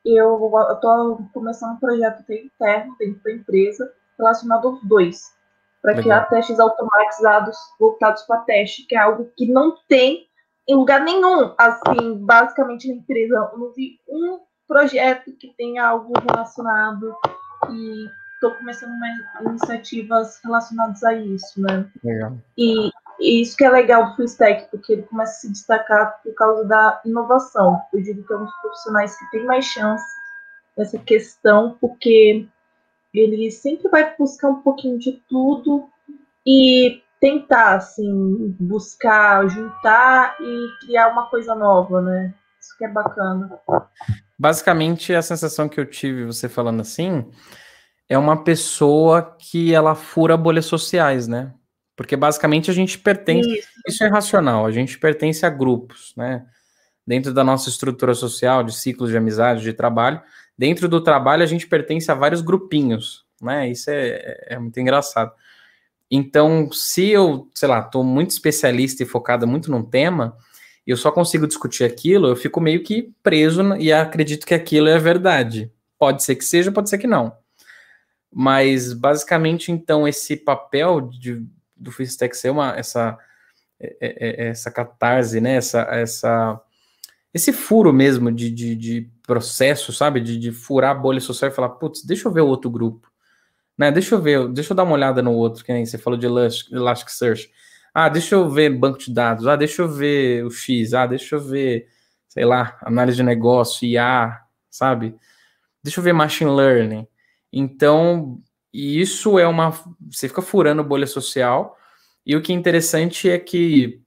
eu estou começando um projeto interno dentro da empresa relacionado aos dois, para criar testes automatizados voltados para teste, que é algo que não tem em lugar nenhum. Assim, basicamente na empresa, eu não vi um projeto que tenha algo relacionado e estou começando iniciativas relacionadas a isso, né? Legal. E isso que é legal do Full Stack, porque ele começa a se destacar por causa da inovação. Eu digo que é um dos profissionais que tem mais chance nessa questão, porque ele sempre vai buscar um pouquinho de tudo e tentar, assim, buscar, juntar e criar uma coisa nova, né? Isso que é bacana. Basicamente, a sensação que eu tive, você falando assim, é uma pessoa que ela fura bolhas sociais, né? Porque basicamente a gente pertence... Isso é racional, a gente pertence a grupos, né? Dentro da nossa estrutura social, de ciclos de amizade, de trabalho, dentro do trabalho a gente pertence a vários grupinhos, né? Isso é muito engraçado. Então, se eu, sei lá, tô muito especialista e focada muito num tema, eu só consigo discutir aquilo, eu fico meio que preso e acredito que aquilo é verdade. Pode ser que seja, pode ser que não. Mas, basicamente, então, esse papel do Full Stack ser essa catarse, né? Esse furo mesmo de processo, sabe? De furar a bolha social e falar, putz, deixa eu ver o outro grupo. Né? Deixa eu dar uma olhada no outro, que nem você falou de Elasticsearch. Ah, deixa eu ver banco de dados. Ah, deixa eu ver o X. Ah, deixa eu ver, sei lá, análise de negócio, IA, sabe? Deixa eu ver machine learning. Então, isso é uma... Você fica furando bolha social, e o que é interessante é que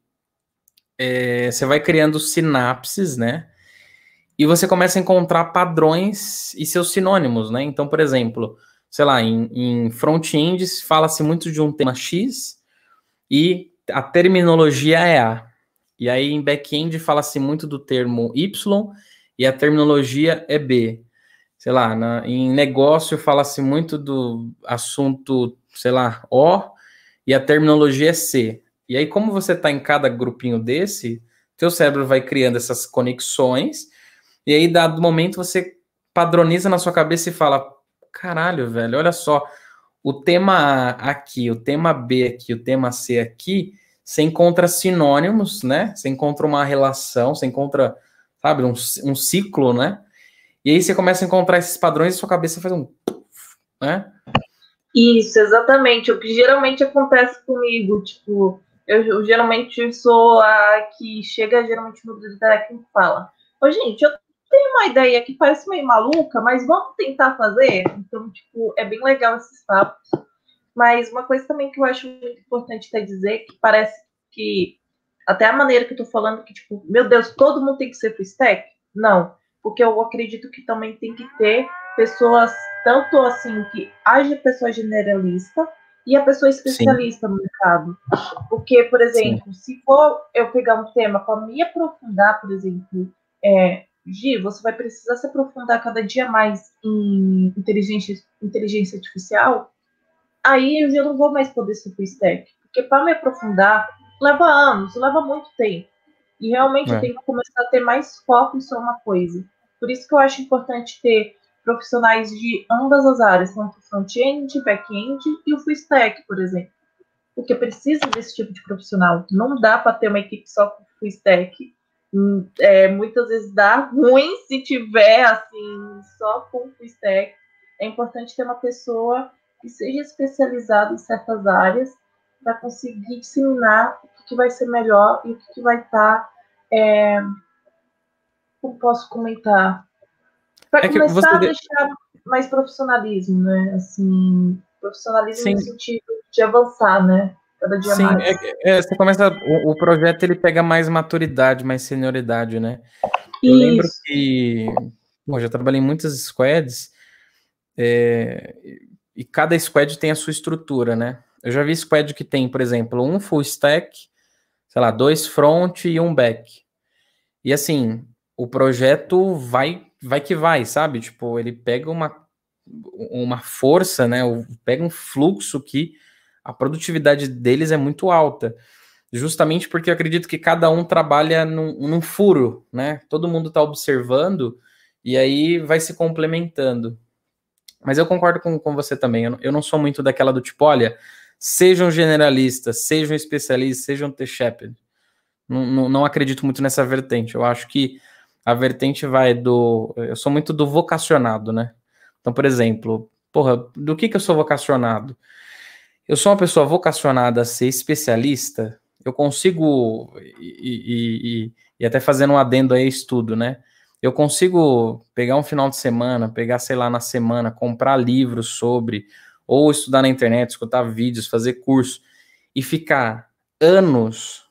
você vai criando sinapses, né? E você começa a encontrar padrões e seus sinônimos, né? Então, por exemplo, sei lá, em front-end fala-se muito de um tema X e a terminologia é A. E aí em back-end fala-se muito do termo Y e a terminologia é B. Sei lá, em negócio fala-se muito do assunto, sei lá, O e a terminologia é C. E aí, como você está em cada grupinho desse, teu cérebro vai criando essas conexões, e aí, dado momento, você padroniza na sua cabeça e fala: caralho, velho, olha só, o tema A aqui, o tema B aqui, o tema C aqui, você encontra sinônimos, né? Você encontra uma relação, você encontra, sabe, um ciclo, né? E aí você começa a encontrar esses padrões e sua cabeça faz um... né? Isso, exatamente. O que geralmente acontece comigo, tipo, eu geralmente sou a que chega geralmente no grupo técnico e fala: ô, gente, eu tenho uma ideia que parece meio maluca, mas vamos tentar fazer? Então, tipo, é bem legal esses papos. Mas uma coisa também que eu acho muito importante até dizer, que parece que até a maneira que eu tô falando, que, tipo, meu Deus, todo mundo tem que ser full stack? Não, porque eu acredito que também tem que ter pessoas, tanto assim, que haja pessoa generalista e a pessoa especialista Sim. no mercado. Porque, por exemplo, Sim. se for eu pegar um tema para me aprofundar, por exemplo, Gi, você vai precisar se aprofundar cada dia mais em inteligência artificial, aí eu já não vou mais poder ser full stack. Porque para me aprofundar, leva anos, leva muito tempo. E realmente eu tenho que começar a ter mais foco em só uma coisa. Por isso que eu acho importante ter profissionais de ambas as áreas, tanto front-end, back-end e o full stack, por exemplo. Porque precisa desse tipo de profissional. Não dá para ter uma equipe só com full stack. Muitas vezes dá ruim se tiver assim só com full stack. É importante ter uma pessoa que seja especializada em certas áreas para conseguir disseminar o que vai ser melhor e o que vai estar. Como posso comentar? Para começar a deixar mais profissionalismo, né? Assim, profissionalismo Sim. no sentido de avançar, né? Cada dia Sim, mais. Você começa. O projeto ele pega mais maturidade, mais senioridade, né? Eu Isso. lembro que. Bom, já trabalhei em muitas squads. E cada squad tem a sua estrutura, né? Eu já vi squad que tem, por exemplo, um full stack, sei lá, 2 front e um back. E assim, o projeto vai que vai, sabe? Tipo, ele pega uma força, né? Pega um fluxo que a produtividade deles é muito alta. Justamente porque eu acredito que cada um trabalha num furo, né? Todo mundo está observando E aí vai se complementando. Mas eu concordo com você também. Eu não sou muito daquela do tipo, olha, sejam generalistas, sejam especialistas, sejam T-Shepherd. Não acredito muito nessa vertente. Eu acho que a vertente vai do... Eu sou muito do vocacionado, né? Então, por exemplo, porra, do que eu sou vocacionado? Eu sou uma pessoa vocacionada a ser especialista, eu consigo, e até fazendo um adendo aí, estudo, né? Eu consigo pegar um final de semana, pegar, sei lá, na semana, comprar livros sobre, ou estudar na internet, escutar vídeos, fazer curso, e ficar anos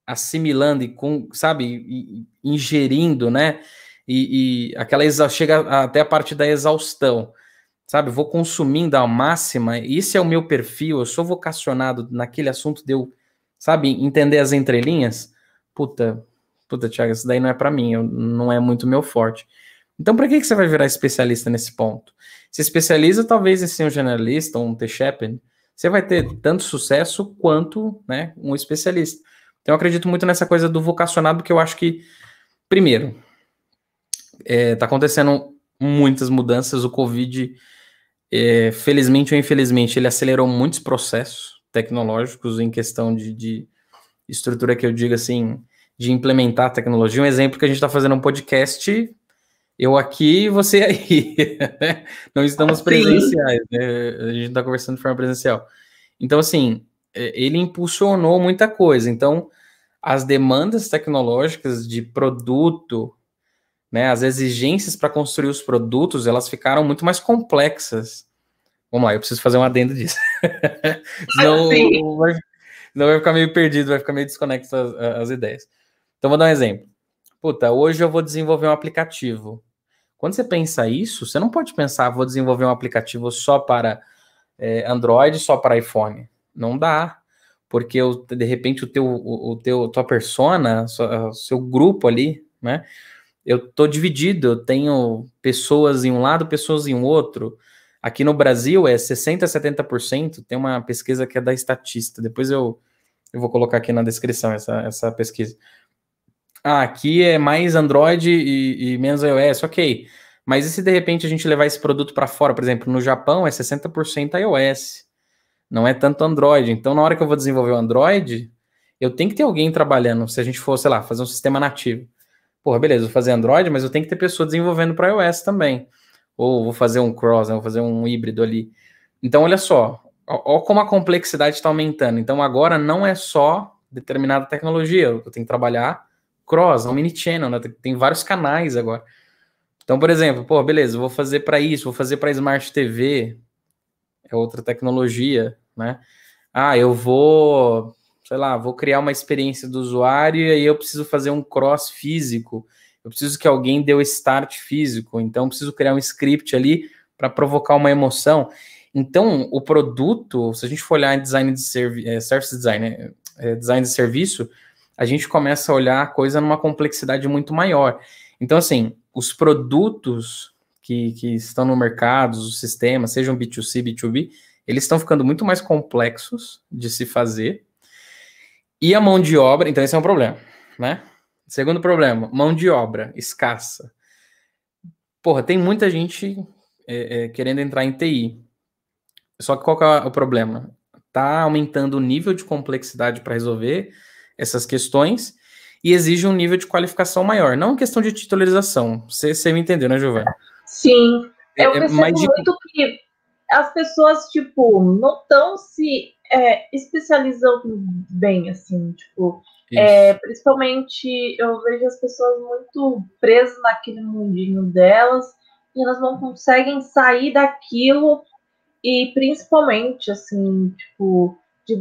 assimilando e com, sabe, ingerindo, né? E aquela chega até a parte da exaustão, sabe? Vou consumindo ao máxima, esse é o meu perfil, eu sou vocacionado naquele assunto de eu, sabe, entender as entrelinhas. Puta, Thiago, isso daí não é para mim, não é muito meu forte. Então, para que você vai virar especialista nesse ponto? Se especializa, talvez em ser um generalista ou um T-Shepherd, você vai ter tanto sucesso quanto, né, um especialista. Então, eu acredito muito nessa coisa do vocacionado, porque eu acho que, primeiro, tá acontecendo muitas mudanças, o Covid, felizmente ou infelizmente, ele acelerou muitos processos tecnológicos em questão de estrutura, que eu digo assim, de implementar tecnologia. Um exemplo que a gente está fazendo um podcast, eu aqui e você aí, né? Não estamos presenciais, né? A gente está conversando de forma presencial. Então, assim, ele impulsionou muita coisa. Então, as demandas tecnológicas de produto, né, as exigências para construir os produtos, elas ficaram muito mais complexas. Vamos lá, eu preciso fazer um adendo disso. Senão vai ficar meio perdido, vai ficar meio desconexo as ideias. Então, vou dar um exemplo. Puta, hoje eu vou desenvolver um aplicativo. Quando você pensa isso, você não pode pensar, vou desenvolver um aplicativo só para Android, só para iPhone. Não dá. Porque, de repente, tua persona, seu grupo ali, né? Eu tô dividido, eu tenho pessoas em um lado, pessoas em um outro. Aqui no Brasil é 60% a 70%, tem uma pesquisa que é da Statista, depois eu vou colocar aqui na descrição essa pesquisa. Aqui é mais Android e menos iOS, ok. Mas e se de repente a gente levar esse produto para fora? Por exemplo, no Japão é 60% iOS, não é tanto Android. Então, na hora que eu vou desenvolver o Android, eu tenho que ter alguém trabalhando. Se a gente for, sei lá, fazer um sistema nativo. Porra, beleza, vou fazer Android, mas eu tenho que ter pessoa desenvolvendo para iOS também. Ou vou fazer um cross, né, vou fazer um híbrido ali. Então, olha só, ó como a complexidade está aumentando. Então, agora não é só determinada tecnologia, eu tenho que trabalhar cross, omnichannel, né? Tem vários canais agora. Então, por exemplo, pô, beleza, vou fazer para isso, vou fazer para Smart TV, é outra tecnologia, né? Ah, eu vou, sei lá, vou criar uma experiência do usuário e aí eu preciso fazer um cross físico. Eu preciso que alguém dê o start físico, então eu preciso criar um script ali para provocar uma emoção. Então, o produto, se a gente for olhar em design de service design, design de serviço, a gente começa a olhar a coisa numa complexidade muito maior. Então, assim, os produtos que estão no mercado, os sistemas, sejam B2C, B2B, eles estão ficando muito mais complexos de se fazer. E a mão de obra, então esse é um problema, né? Segundo problema, mão de obra escassa. Porra, tem muita gente querendo entrar em TI. Só que qual que é o problema? Tá aumentando o nível de complexidade para resolver essas questões e exige um nível de qualificação maior. Não questão de titularização. Você me entendeu, né, Giovana? Sim. Eu percebo muito que as pessoas, tipo, não estão se especializando bem, assim, tipo, principalmente eu vejo as pessoas muito presas naquele mundinho delas e elas não conseguem sair daquilo e principalmente, assim, tipo, de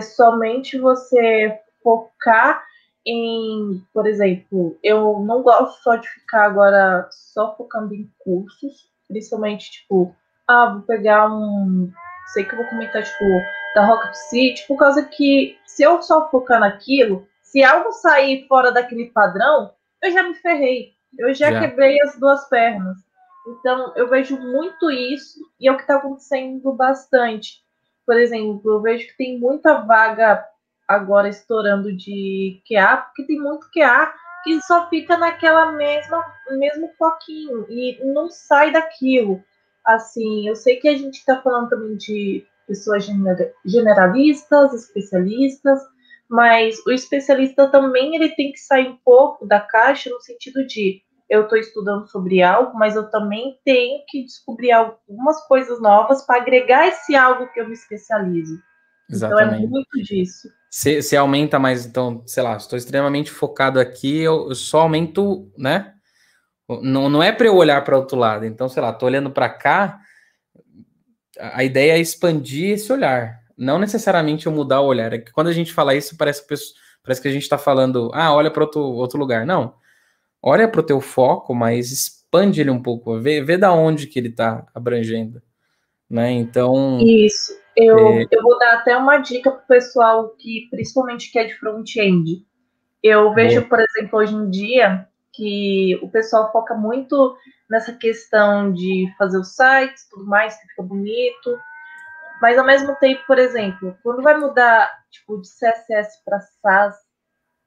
somente você focar em, por exemplo, eu não gosto só de ficar agora só focando em cursos, principalmente, tipo, vou pegar sei que eu vou comentar, tipo, da Rocket City, por causa que se eu só focar naquilo, se algo sair fora daquele padrão, eu já me ferrei, eu já quebrei as duas pernas. Então, eu vejo muito isso e é o que está acontecendo bastante. Por exemplo, eu vejo que tem muita vaga agora estourando de QA, porque tem muito QA que só fica naquela mesmo foquinho e não sai daquilo. Assim, eu sei que a gente está falando também de pessoas generalistas, especialistas, mas o especialista também ele tem que sair um pouco da caixa no sentido de eu estou estudando sobre algo, mas eu também tenho que descobrir algumas coisas novas para agregar esse algo que eu me especializo. Então é Exatamente. muito disso. Você aumenta mais, então, sei lá, estou extremamente focado aqui, eu só aumento, né? Não é para eu olhar para outro lado. Então, sei lá, estou olhando para cá, a ideia é expandir esse olhar. Não necessariamente eu mudar o olhar. É que quando a gente fala isso, parece que a gente está falando, olha para outro lugar. Não. Olha para o teu foco, mas expande ele um pouco. Vê da onde que ele está abrangendo. Né? Então. Isso. Eu vou dar até uma dica para o pessoal que principalmente quer de front-end. Eu vejo, Boa. por exemplo, hoje em dia, que o pessoal foca muito nessa questão de fazer os sites, tudo mais, que fica bonito. Mas ao mesmo tempo, por exemplo, quando vai mudar tipo, de CSS para SAS,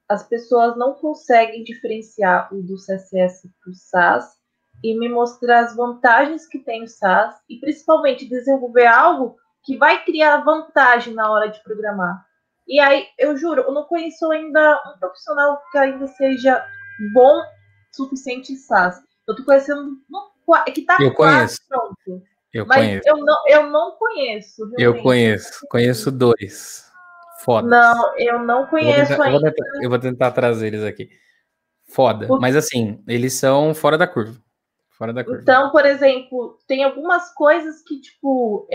as pessoas não conseguem diferenciar o do CSS para o SAS e me mostrar as vantagens que tem o SAS e principalmente desenvolver algo que vai criar vantagem na hora de programar. E aí, eu juro, eu não conheço ainda um profissional que ainda seja bom o suficiente em SAS. Eu estou conhecendo que está Eu quase conheço. pronto. Eu Mas conheço. eu não conheço, Eu realmente. conheço. Conheço dois. Fodas. Não, eu não conheço ainda. Eu vou tentar trazer eles aqui. Foda. Mas assim, eles são fora da curva. Fora da curva. Então, por exemplo, tem algumas coisas que, tipo,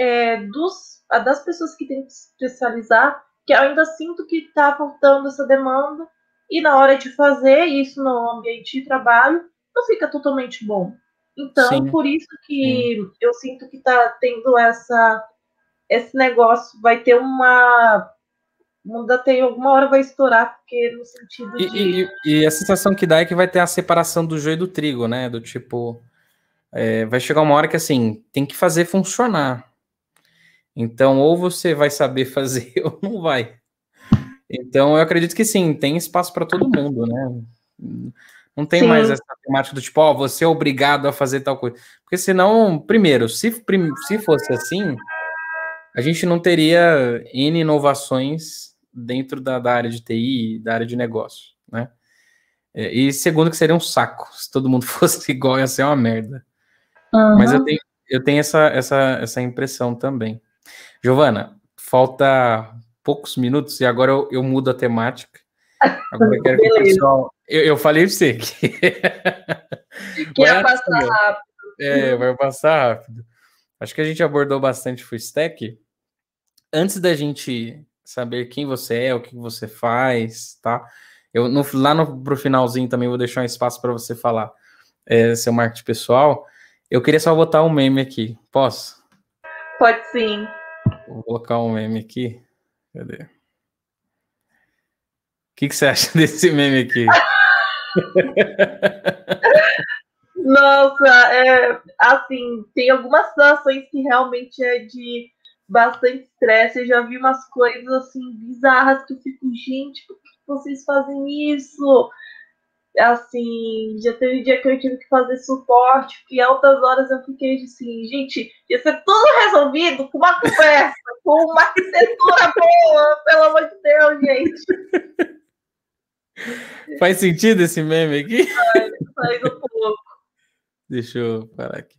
das pessoas que têm que se especializar, que eu ainda sinto que está faltando essa demanda, e na hora de fazer isso no ambiente de trabalho, não fica totalmente bom. Então, Sim. por isso Sim. que eu sinto que está tendo esse negócio, vai ter tem alguma hora vai estourar, porque no sentido de. E a sensação que dá é que vai ter a separação do joio e do trigo, né? Do tipo, vai chegar uma hora que assim, tem que fazer funcionar. Então, ou você vai saber fazer ou não vai. Então, eu acredito que sim, tem espaço para todo mundo, né? Não tem mais Sim, essa temática do tipo, você é obrigado a fazer tal coisa. Porque senão, primeiro, se fosse assim, a gente não teria N inovações dentro da área de TI, da área de negócio, né? E segundo, que seria um saco. Se todo mundo fosse igual, ia ser uma merda. Mas uhum. eu tenho essa impressão também. Giovana, falta poucos minutos e agora eu mudo a temática. Agora eu quero que o Beleza. pessoal. Eu falei pra você que Que vai ia passar assim, rápido. vai passar rápido. Acho que a gente abordou bastante full stack. Antes da gente saber quem você é, o que você faz, tá? Pro finalzinho também vou deixar um espaço para você falar seu marketing pessoal. Eu queria só botar um meme aqui. Posso? Pode sim. Vou colocar um meme aqui. Cadê? O que você acha desse meme aqui? Nossa, assim, tem algumas situações que realmente é de bastante estresse. Eu já vi umas coisas assim bizarras que eu fico, gente, por que vocês fazem isso? Assim, já teve dia que eu tive que fazer suporte, que altas horas eu fiquei assim, gente, ia ser tudo resolvido com uma conversa, com uma arquitetura boa, pelo amor de Deus, gente. Faz sentido esse meme aqui? Faz um pouco. Deixa eu parar aqui.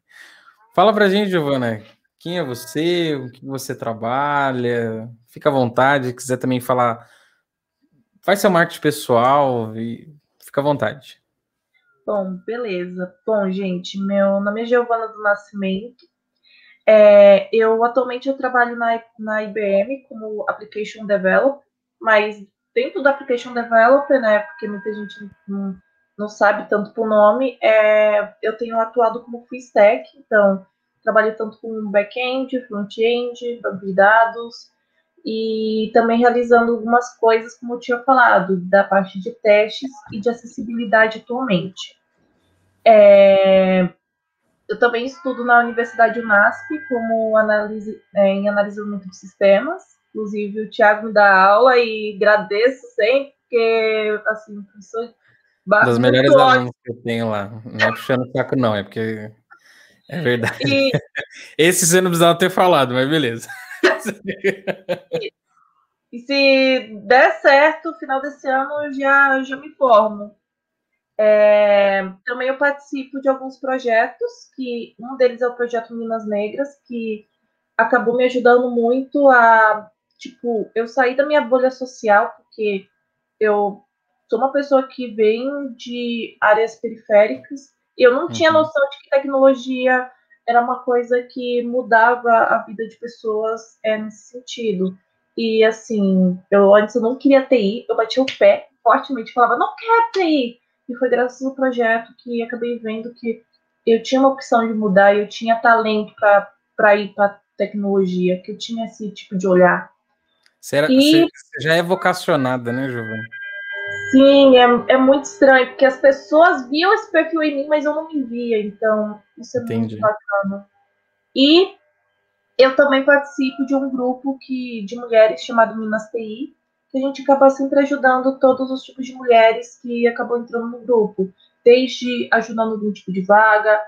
Fala pra gente, Giovana, quem é você, o que você trabalha, fica à vontade, se quiser também falar, faz seu marketing pessoal e fica à vontade. Bom, beleza. Bom, gente, meu nome é Giovana do Nascimento. Eu trabalho na IBM como Application Developer, mas dentro do Application Developer, né, porque muita gente não sabe tanto por nome, eu tenho atuado como full stack, então trabalho tanto com back-end, front-end, banco de dados, e também realizando algumas coisas, como eu tinha falado, da parte de testes e de acessibilidade atualmente. Eu também estudo na Universidade UNASP como em analisamento de sistemas. Inclusive, o Thiago me dá aula e agradeço sempre, porque, assim, professor Das melhores Muito ótimo. alunos que eu tenho lá. Não é puxando o saco, não, é porque é verdade. E, Esse você não precisava ter falado, mas beleza. e se der certo, no final desse ano eu já me formo. Também eu participo de alguns projetos, que um deles é o projeto Minas Negras, que acabou me ajudando muito a, tipo, eu sair da minha bolha social, porque eu sou uma pessoa que vem de áreas periféricas e eu não tinha Uhum. noção de que tecnologia era uma coisa que mudava a vida de pessoas nesse sentido. E assim, eu antes eu não queria TI, eu batia o pé fortemente, falava, não quero TI. E foi graças ao projeto que acabei vendo que eu tinha uma opção de mudar, eu tinha talento para ir para tecnologia, que eu tinha esse tipo de olhar. Você E já é vocacionada, né, Giovana? sim, é muito estranho, porque as pessoas viam esse perfil em mim, mas eu não me via, então isso é muito Entendi. bacana. E eu também participo de um grupo de mulheres chamado Minas TI, que a gente acaba sempre ajudando todos os tipos de mulheres que acabam entrando no grupo, desde ajudando algum tipo de vaga,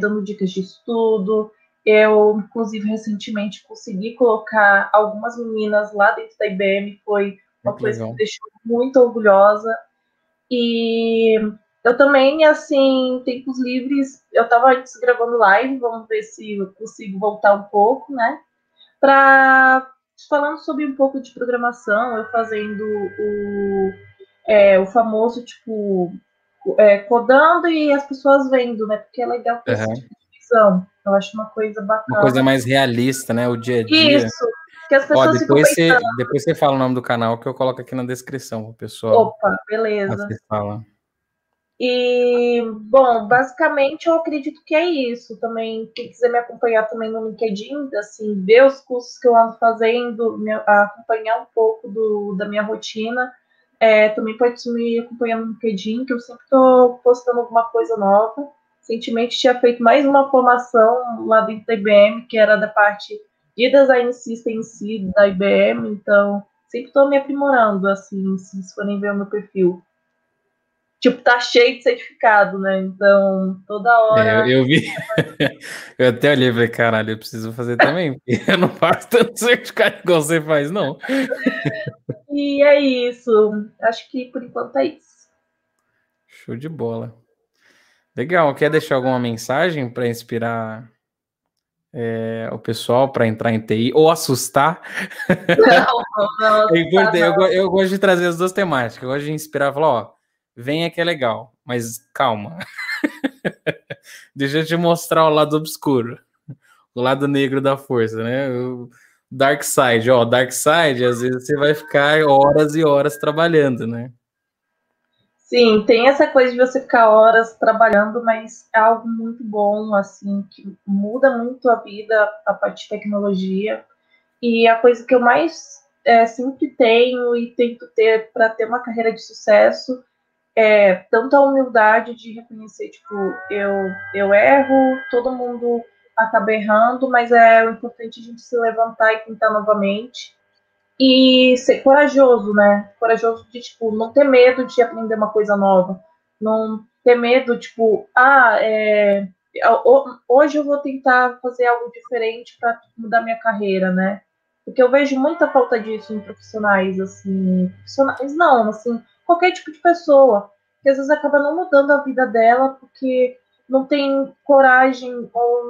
dando dicas de estudo. Eu, inclusive, recentemente consegui colocar algumas meninas lá dentro da IBM, foi uma Muito coisa que me legal. deixou muito orgulhosa. E eu também, assim, tempos livres, eu tava antes gravando live, vamos ver se eu consigo voltar um pouco, né? Pra, falando sobre um pouco de programação, eu fazendo o famoso, tipo, codando e as pessoas vendo, né? Porque é legal ter esse Uhum. tipo de visão. Eu acho uma coisa Uma coisa bacana. mais realista, né? O dia a dia. Isso, que as Ó, pessoas ficam pensando, depois você fala o nome do canal que eu coloco aqui na descrição pro pessoal opa, beleza. acessar lá. E, bom, basicamente eu acredito que é isso. Também, quem quiser me acompanhar também no LinkedIn, assim, ver os cursos que eu ando fazendo, acompanhar um pouco da minha rotina. Também pode me acompanhar no LinkedIn, que eu sempre estou postando alguma coisa nova. Recentemente tinha feito mais uma formação lá dentro da IBM, que era da parte de design system em si, da IBM, então sempre estou me aprimorando, assim, se vocês forem ver o meu perfil. Tipo, tá cheio de certificado, né? Então, toda hora. Eu vi. Eu até olhei e falei, caralho, eu preciso fazer também, porque eu não faço tanto certificado igual você faz, não. E é isso. Acho que por enquanto é isso. Show de bola. Legal. Quer deixar alguma mensagem para inspirar o pessoal para entrar em TI ou assustar? Não, não, É tá, importante, não. eu gosto de trazer as duas temáticas. Eu gosto de inspirar e falar, ó, venha que é legal, mas calma. Deixa eu te mostrar o lado obscuro, o lado negro da força, né? O Dark Side, ó, Dark Side, às vezes você vai ficar horas e horas trabalhando, né? Sim, tem essa coisa de você ficar horas trabalhando, mas é algo muito bom, assim, que muda muito a vida, a parte de tecnologia. E a coisa que eu mais sempre tenho e tento ter para ter uma carreira de sucesso tanto a humildade de reconhecer, tipo, eu erro, todo mundo acaba errando, mas é importante a gente se levantar e tentar novamente. E ser corajoso, né? Corajoso de, tipo, não ter medo de aprender uma coisa nova. Não ter medo, tipo, hoje eu vou tentar fazer algo diferente para mudar minha carreira, né? Porque eu vejo muita falta disso em profissionais, assim, profissionais não, assim, qualquer tipo de pessoa, que às vezes acaba não mudando a vida dela porque não tem coragem ou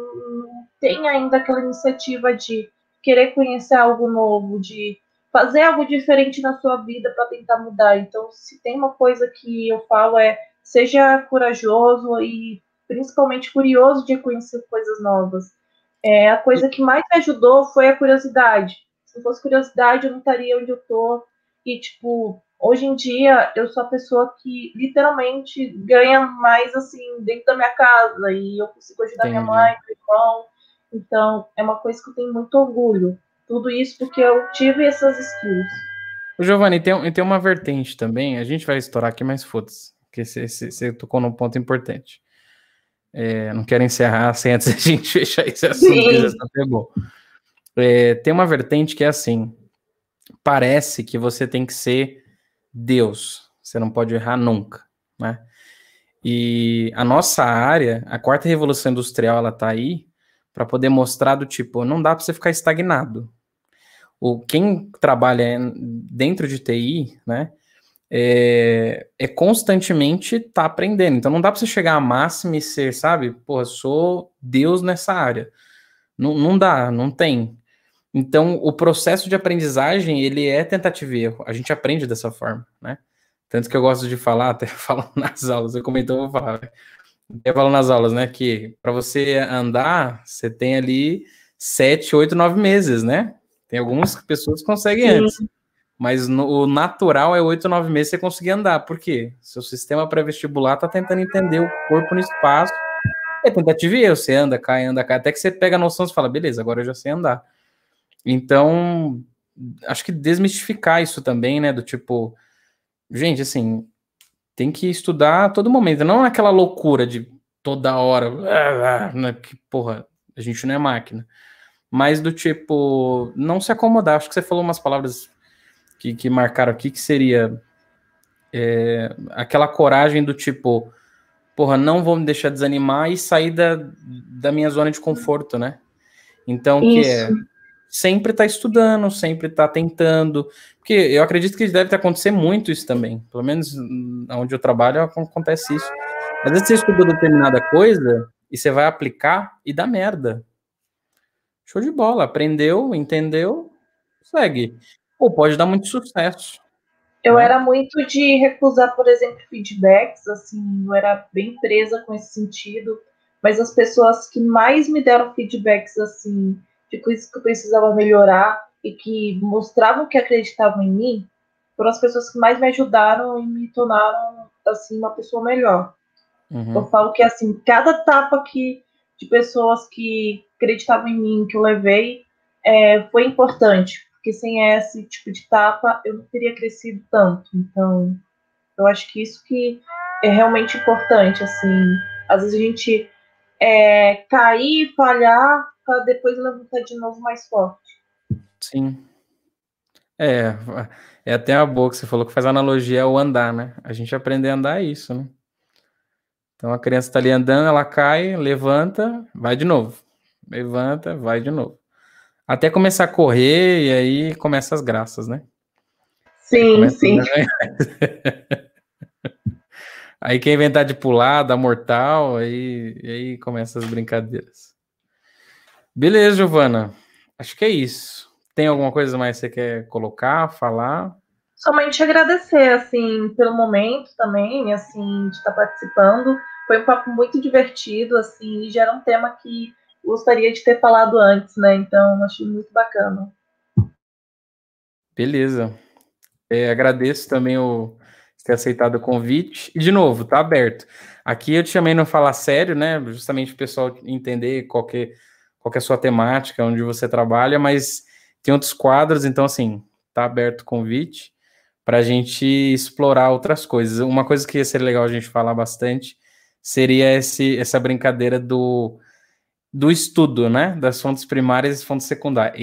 não tem ainda aquela iniciativa de querer conhecer algo novo, de fazer algo diferente na sua vida para tentar mudar. Então, se tem uma coisa que eu falo seja corajoso e principalmente curioso de conhecer coisas novas. A coisa que mais me ajudou foi a curiosidade. Se não fosse curiosidade, eu não estaria onde eu tô. E, tipo, hoje em dia, eu sou a pessoa que literalmente ganha mais, assim, dentro da minha casa. E eu consigo ajudar minha Entendi. mãe, meu irmão. Então, é uma coisa que eu tenho muito orgulho. Tudo isso porque eu tive essas skills. Ô, Giovanni, tem uma vertente também, a gente vai estourar aqui, mas foda-se, porque você tocou num ponto importante. Não quero encerrar sem antes a gente fechar esse assunto, que esse Sim, assunto é bom. Tem uma vertente que é assim, parece que você tem que ser Deus, você não pode errar nunca. né? E a nossa área, a quarta revolução industrial, ela tá aí para poder mostrar do tipo, não dá para você ficar estagnado. Quem trabalha dentro de TI, né, constantemente tá aprendendo. Então não dá para você chegar à máxima e ser, sabe, porra, sou Deus nessa área. Não dá, não tem. Então o processo de aprendizagem, ele é tentativa e erro. A gente aprende dessa forma, né? Tanto que eu gosto de falar, até falo nas aulas, eu comentou, eu vou falar. Eu falo nas aulas, né, que para você andar, você tem ali 7, 8, 9 meses, né? Tem algumas pessoas que conseguem antes. Mas o natural é 8, 9 meses você conseguir andar. Por quê? Seu sistema pré-vestibular tá tentando entender o corpo no espaço. É tentativa e erro. Você anda, cai, até que você pega a noção e fala, beleza, agora eu já sei andar. Então, acho que desmistificar isso também, né? Do tipo, gente, assim, tem que estudar a todo momento. Não naquela loucura de toda hora, né? Que, porra, a gente não é máquina. Mas do tipo, não se acomodar. Acho que você falou umas palavras que marcaram aqui, que seria aquela coragem do tipo, porra, não vou me deixar desanimar e sair da minha zona de conforto, né? Então, sempre tá estudando, sempre tá tentando, porque eu acredito que deve acontecer muito isso também, pelo menos onde eu trabalho acontece isso. Às vezes você estudou determinada coisa e você vai aplicar e dá merda. Show de bola, aprendeu, entendeu, segue. Ou pode dar muito sucesso. Eu era muito de recusar, por exemplo, feedbacks, assim, eu era bem presa com esse sentido, mas as pessoas que mais me deram feedbacks, assim, de coisas que eu precisava melhorar e que mostravam que acreditavam em mim, foram as pessoas que mais me ajudaram e me tornaram, assim, uma pessoa melhor. Eu falo que, assim, cada tapa de pessoas que acreditavam em mim, que eu levei, foi importante, porque sem esse tipo de tapa eu não teria crescido tanto. Então, eu acho que isso que é realmente importante, assim. Às vezes a gente cair, falhar, para depois levantar de novo mais forte. Sim. É até uma boa que você falou, que faz analogia ao andar, né? A gente aprender a andar é isso, né? Então a criança tá ali andando, ela cai, levanta, vai de novo. Levanta, vai de novo. Até começar a correr, e aí começa as graças, né? Sim, sim. Aí quem inventar de pular, dar mortal, aí começa as brincadeiras. Beleza, Giovana. Acho que é isso. Tem alguma coisa mais que você quer colocar, falar? Somente agradecer, assim, pelo momento também, assim, de estar participando. Foi um papo muito divertido, assim, e já era um tema que gostaria de ter falado antes, né? Então, achei muito bacana. Beleza. Agradeço também ter aceitado o convite. E, de novo, tá aberto. Aqui eu te chamei não falar sério, né? Justamente o pessoal entender qual que é a sua temática, onde você trabalha, mas tem outros quadros, então, assim, tá aberto o convite para a gente explorar outras coisas. Uma coisa que ia ser legal a gente falar bastante seria essa brincadeira do estudo, né? Das fontes primárias e fontes secundárias.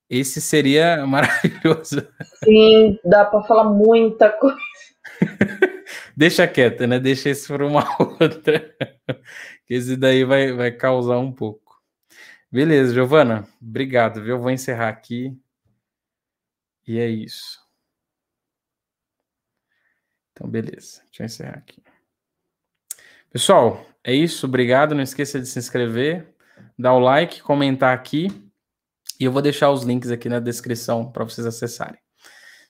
Esse seria maravilhoso. Sim, dá para falar muita coisa. Deixa quieto, né? Deixa isso para uma outra. Que esse daí vai causar um pouco. Beleza, Giovana. Obrigado, viu? Eu vou encerrar aqui. E é isso. Então, beleza. Deixa eu encerrar aqui. Pessoal, é isso. Obrigado. Não esqueça de se inscrever, dar o like, comentar aqui. E eu vou deixar os links aqui na descrição para vocês acessarem.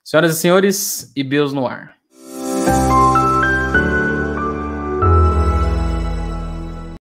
Senhoras e senhores, IBeus no ar.